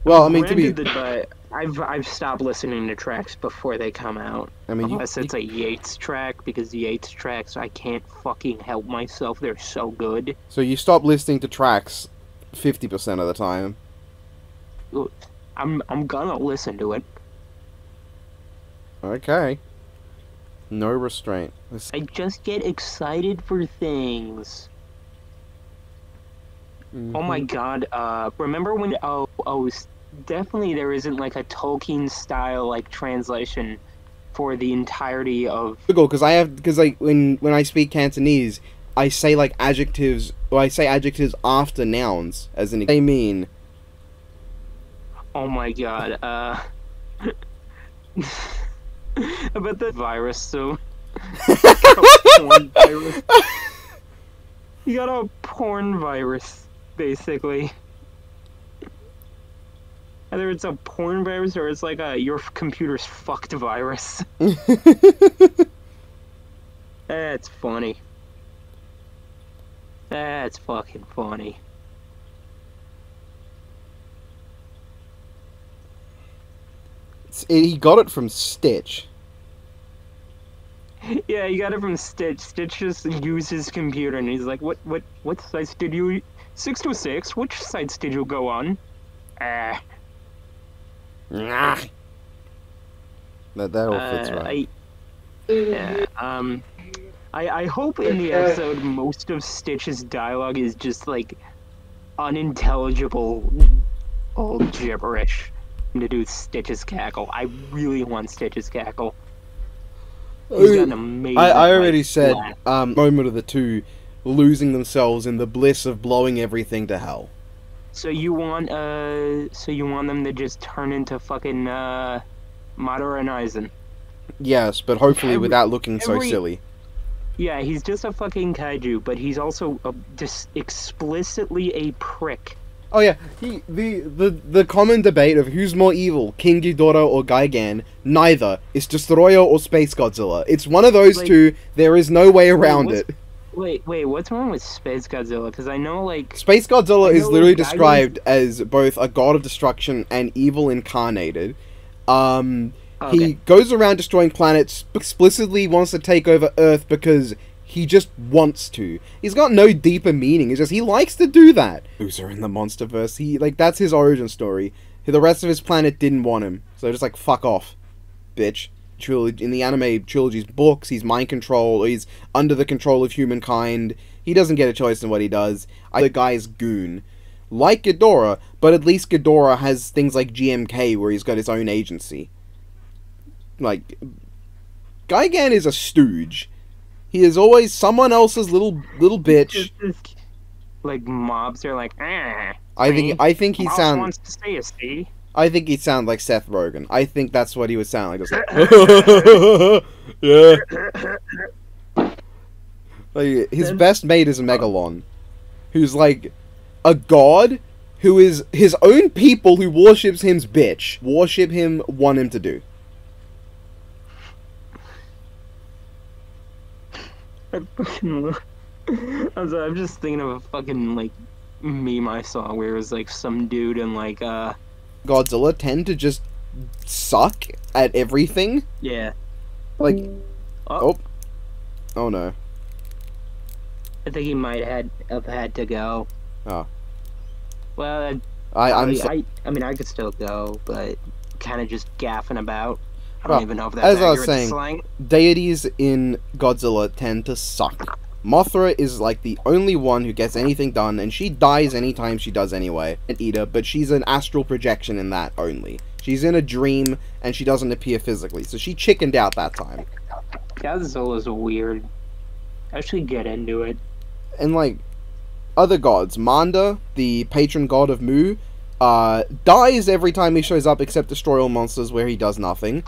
Well, I mean, to be... granted that, but I've stopped listening to tracks before they come out. I mean, Unless it's a Yates track, because Yates tracks I can't fucking help myself. They're so good. So you stop listening to tracks 50% of the time. Look, I'm gonna listen to it. Okay. No restraint. I just get excited for things. Oh my god, remember when, definitely there isn't like a Tolkien style like translation for the entirety of... Because when I speak Cantonese, I say like adjectives, or I say adjectives after nouns, as in they mean. Oh my god, about the virus, so... porn virus. You got a porn virus, basically. Either it's a porn virus or it's like a your computer's fucked virus. That's funny. That's fucking funny. He got it from Stitch. Yeah, he got it from Stitch. Stitch just used his computer and he's like, what sites did you... 626? Which sites did you go on? That all fits right. I hope in the episode most of Stitch's dialogue is just like unintelligible old gibberish to do Stitch's cackle. I really want Stitch's cackle. He's got an amazing, I already said, laugh. moment of the two losing themselves in the bliss of blowing everything to hell. So you want them to just turn into fucking Madara and Aizen? Yes, but hopefully without looking so silly. Yeah, he's just a fucking kaiju, but he's also just explicitly a prick. Oh yeah, the common debate of who's more evil, King Ghidorah or Gigan, neither. It's Destoroyah or Space Godzilla. It's one of those two, there is no way around it. Wait, what's wrong with Space Godzilla? Because I know, like... Space Godzilla is literally Gigan... described as both a god of destruction and evil incarnated. He goes around destroying planets, explicitly wants to take over Earth because he just wants to. He's got no deeper meaning, it's just he likes to do that. Loser in the Monsterverse, that's his origin story. The rest of his planet didn't want him, so just fuck off, bitch. In the anime trilogy's books, he's mind controlled, or he's under the control of humankind. He doesn't get a choice in what he does. The guy's goon. Like Ghidorah, but at least Ghidorah has things like GMK where he's got his own agency. Gigan is a stooge. He is always someone else's little bitch. Like mobs are like, I think he sounds. Wants to say a C. I think he'd sound like Seth Rogen. I think that's what he would sound like. Just like, yeah. Like, his Then- best mate is Megalon, who's like a god who is his own people who worships him's bitch. Worship him, want him to do. I fucking love. I'm just thinking of a fucking like meme I saw where it was like some dude and like Godzilla tend to just suck at everything. yeah. Like, Oh, oh no. I think he might have had to go. Oh. Well, I'm I mean I could still go, but kind of just gaffing about. I don't Well, even know if that's as I was accurate saying, slang. deities in Godzilla tend to suck. Mothra is like the only one who gets anything done, and she dies anytime she does anyway. An eater, but she's an astral projection in that only. She's in a dream, and she doesn't appear physically, so she chickened out that time. Godzilla's weird. I should get into it. And like, other gods, Manda, the patron god of Mu, dies every time he shows up except destroy all monsters where he does nothing.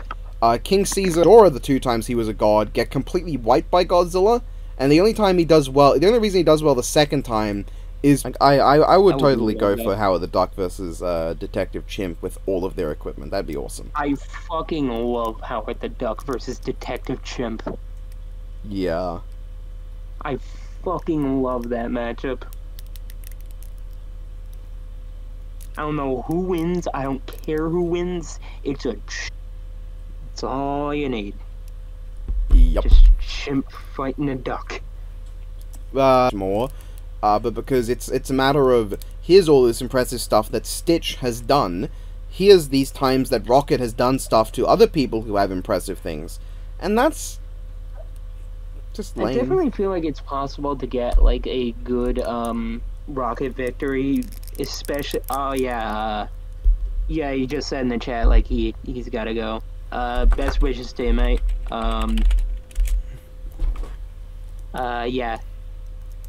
King Caesar, Dora, the 2 times he was a god, get completely wiped by Godzilla. And the only time he does well, the only reason he does well the second time is, like, I would totally go for Howard the Duck versus Detective Chimp with all of their equipment. That'd be awesome. I fucking love Howard the Duck versus Detective Chimp. Yeah. I fucking love that matchup. I don't know who wins. I don't care who wins. It's it's all you need. Yup. Just chimp fighting a duck. More. But because it's a matter of, here's all this impressive stuff that Stitch has done. Here's these times that Rocket has done stuff to other people who have impressive things. And that's just lame. I definitely feel like it's possible to get like a good Rocket victory, especially. Oh yeah, yeah. He just said in the chat like he's got to go. Best wishes to you, mate. Yeah.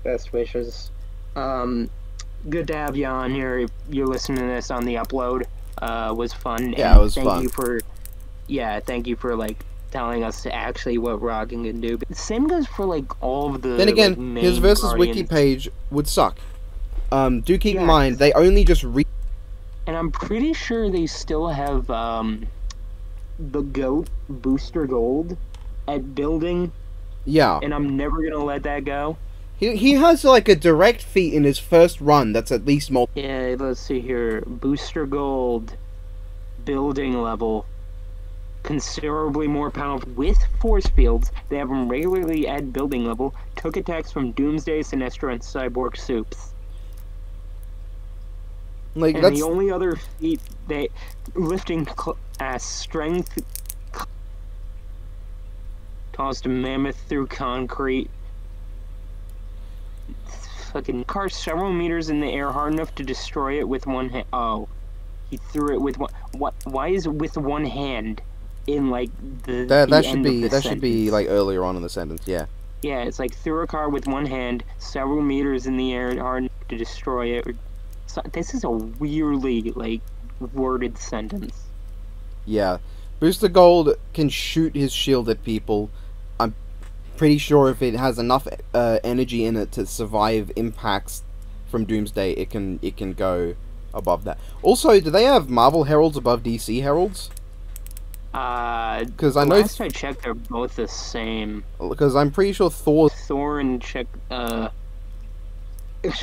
Best wishes. Good to have you on here. If you're listening to this on the upload, was fun. Yeah, and it was fun. Thank you for like telling us actually what Rocking can do. But the same goes for like all of the. Then again, like, main his versus Guardians. wiki page would suck. Do keep in Yes. mind, they only just And I'm pretty sure they still have the GOAT Booster Gold at building, yeah. and I'm never gonna let that go. He has like a direct feat in his first run that's at least more. Yeah, let's see here. Booster Gold, building level, considerably more powerful with force fields. They have them regularly at building level. Took attacks from Doomsday, Sinestro, and Cyborg Soups. Like, And that's the only other feat they lifting strength tossed a mammoth through concrete. Fucking car several meters in the air, hard enough to destroy it with one hand. Oh, he threw it with one. What? Why is it with one hand? In like the that the should end be of the should be sentence? like earlier on in the sentence. Yeah. Yeah, it's like threw a car with one hand, several meters in the air, hard enough to destroy it. So, this is a weirdly like worded sentence. Yeah. Booster Gold can shoot his shield at people. I'm pretty sure if it has enough energy in it to survive impacts from Doomsday, it can go above that. Also, do they have Marvel Heralds above DC Heralds? Because I know last I checked, they're both the same. Because I'm pretty sure Thor. Thor and actually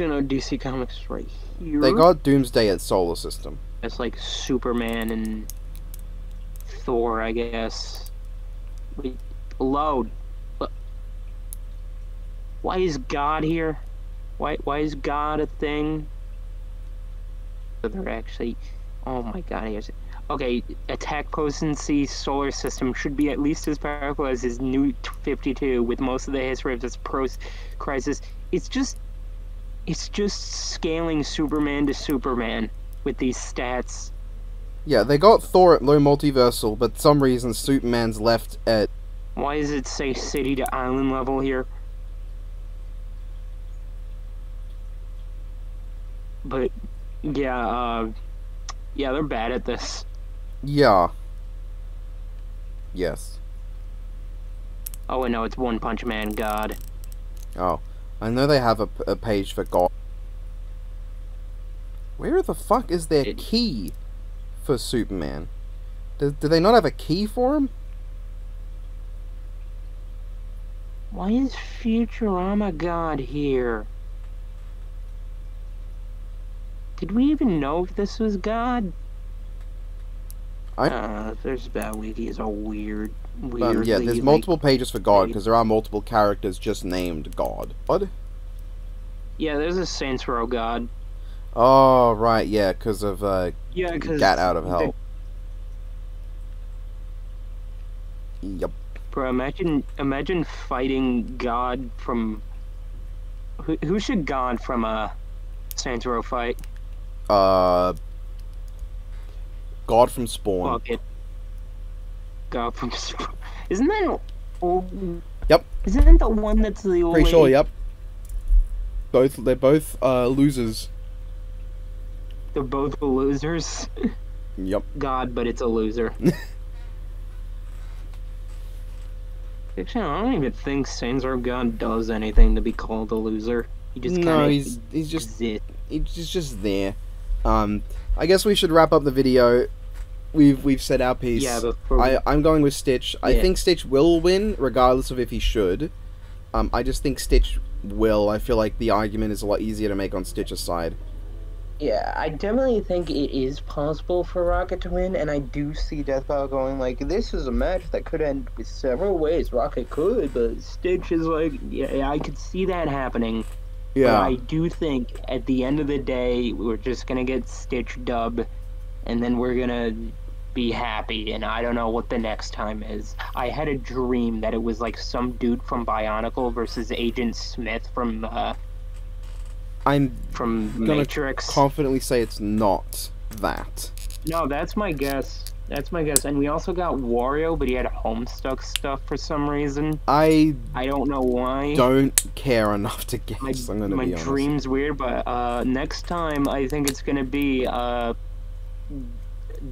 no, DC Comics right here. They got Doomsday at Solar System. It's like Superman and Thor, I guess. Wait, load. Why is God here? Why is God a thing? So they're actually. Oh my God! Here's it. Okay, attack potency Solar System should be at least as powerful as his new 52. With most of the history of this crisis, it's just scaling Superman to Superman with these stats. Yeah, they got Thor at low multiversal, but for some reason Superman's left at. Why does it say city to island level here? But yeah, yeah, they're bad at this. Yeah. Yes. Oh, wait, no, it's One Punch Man God. Oh, I know they have a page for God. Where the fuck is their key for Superman? Do they not have a key for him? Why is Futurama God here? Did we even know if this was God? There's that wiki is all weird. Yeah, there's multiple pages for God because there are multiple characters just named God. What? Yeah, there's a Saints Row God. Oh right, yeah, because of yeah, Gat Out of Hell. Yep. Bro, imagine fighting God from. Who should God from a Saints Row fight? God from Spawn. Fuck it. God from Spawn. Isn't that old? Yep. Isn't the one that's the old? Pretty sure. Yep. They're both losers. They're both losers. Yep. God, but it's a loser. Actually, I don't even think Saints Row God does anything to be called a loser. He just he's just there. I guess we should wrap up the video. We've said our piece. Yeah, I'm going with Stitch. Yeah. I think Stitch will win, regardless of if he should. I just think Stitch will. I feel like the argument is a lot easier to make on Stitch's side. Yeah, I definitely think it is possible for Rocket to win, and I do see Deathbell going like, this is a match that could end with several ways. Rocket could, but Stitch is like, yeah, I could see that happening. Yeah. But I do think at the end of the day, we're just gonna get Stitch dub, and then we're gonna be happy, and I don't know what the next time is. I had a dream that it was like some dude from Bionicle versus Agent Smith from Matrix. Confidently say it's not that. No, that's my guess. That's my guess. And we also got Wario, but he had Homestuck stuff for some reason. I don't know why. Don't care enough to guess. I'm gonna be honest. My dream's weird, but next time I think it's gonna be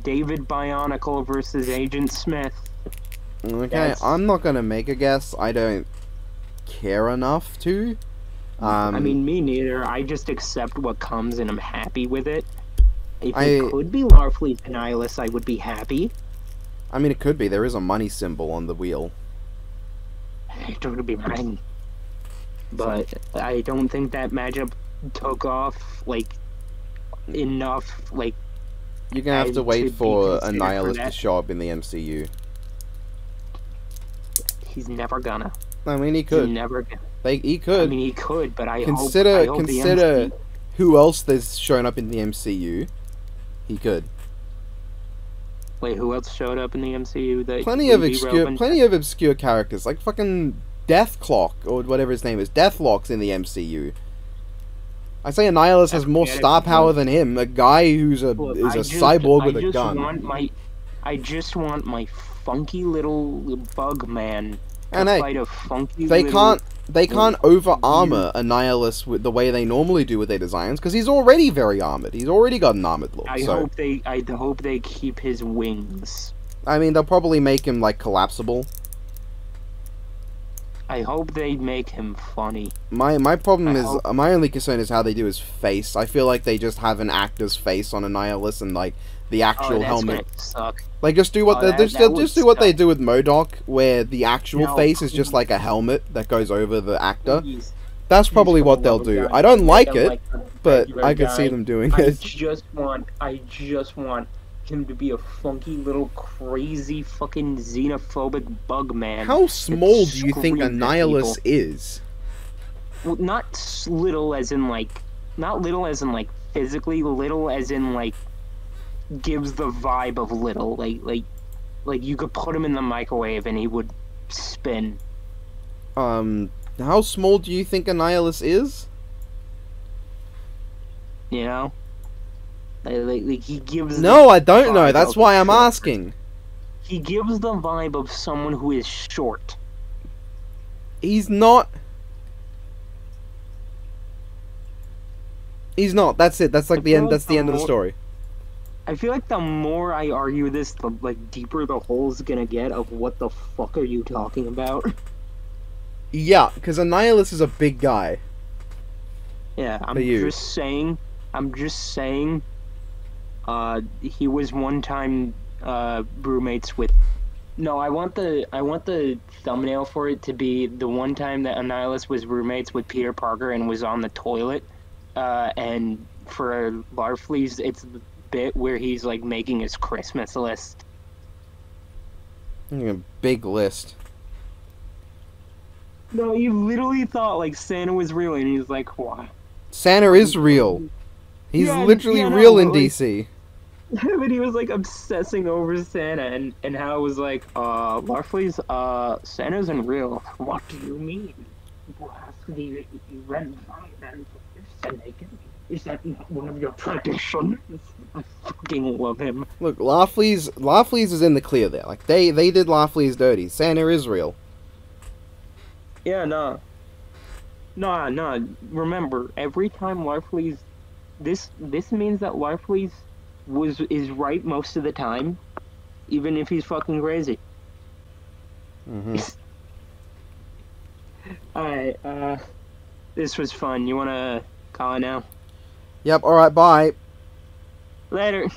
David Bionicle versus Agent Smith. Okay, I'm not gonna make a guess. I don't care enough to. I mean, me neither. I just accept what comes and I'm happy with it. If it could be Larfleet Annihilus, I would be happy. I mean, it could be. There is a money symbol on the wheel. It would be mine. But I don't think that matchup took off, like, enough, like... You're gonna have to wait for Annihilus to show up in the MCU. He's never gonna. I mean, he could. He's never gonna. He could. I mean, he could, but I consider hope who else there's shown up in the MCU. He could. Wait, who else showed up in the MCU? That plenty of obscure characters, like fucking Deathclock or whatever his name is. Deathlock's in the MCU. I say Annihilus has more star power than him. A guy who's a cyborg with a gun. I just want my funky little bug man. And they can't over armor Annihilus with the way they normally do with their designs because he's already very armored. He's already got an armored look. I hope they keep his wings. I mean, they'll probably make him like collapsible. I hope they make him funny. My problem is my only concern is how they do his face. I feel like they just have an actor's face on Annihilus and like the actual helmet. Suck. Like just do what just do what they do with MODOK, where the actual face is just like a helmet that goes over the actor. That's probably what they'll do. I don't like it, but I could see them doing it. I just want him to be a funky little crazy fucking xenophobic bug man. How small do you think Annihilus is? Well, not little as in like physically little, as in like gives the vibe of little, like you could put him in the microwave and he would spin. How small do you think Annihilus is? You know? Like he gives... No, I don't know. That's why I'm asking. He gives the vibe of someone who is short. He's not. He's not. That's it. That's like the end. That's the end of the story. I feel like the more I argue this, the like deeper the hole's gonna get of what the fuck are you talking about? Yeah, because Annihilus is a big guy. Yeah, I'm For you. just saying. I'm just saying. He was one time roommates with. No, I want the thumbnail for it to be the one time that Annihilus was roommates with Peter Parker and was on the toilet. And for Larfleeze, it's the bit where he's like making his Christmas list. A big list. No, he literally thought like Santa was real, and he's like, "What?" Santa is real. He's Yeah, literally yeah, no, real in but, like, DC. But he was like obsessing over Santa, and how it was like, Larfleeze, Santa isn't real. What do you mean? You went violent. Is that not one of your traditions? I fucking love him. Look, Larfleeze is in the clear there. Like, they did Larfleeze dirty. Santa is real. Yeah, no. Nah. Remember, every time Larfleeze, this means that Larfleeze is right most of the time, even if he's fucking crazy. Mm-hmm. Alright, this was fun. You wanna call it now? Yep, alright, bye. Later.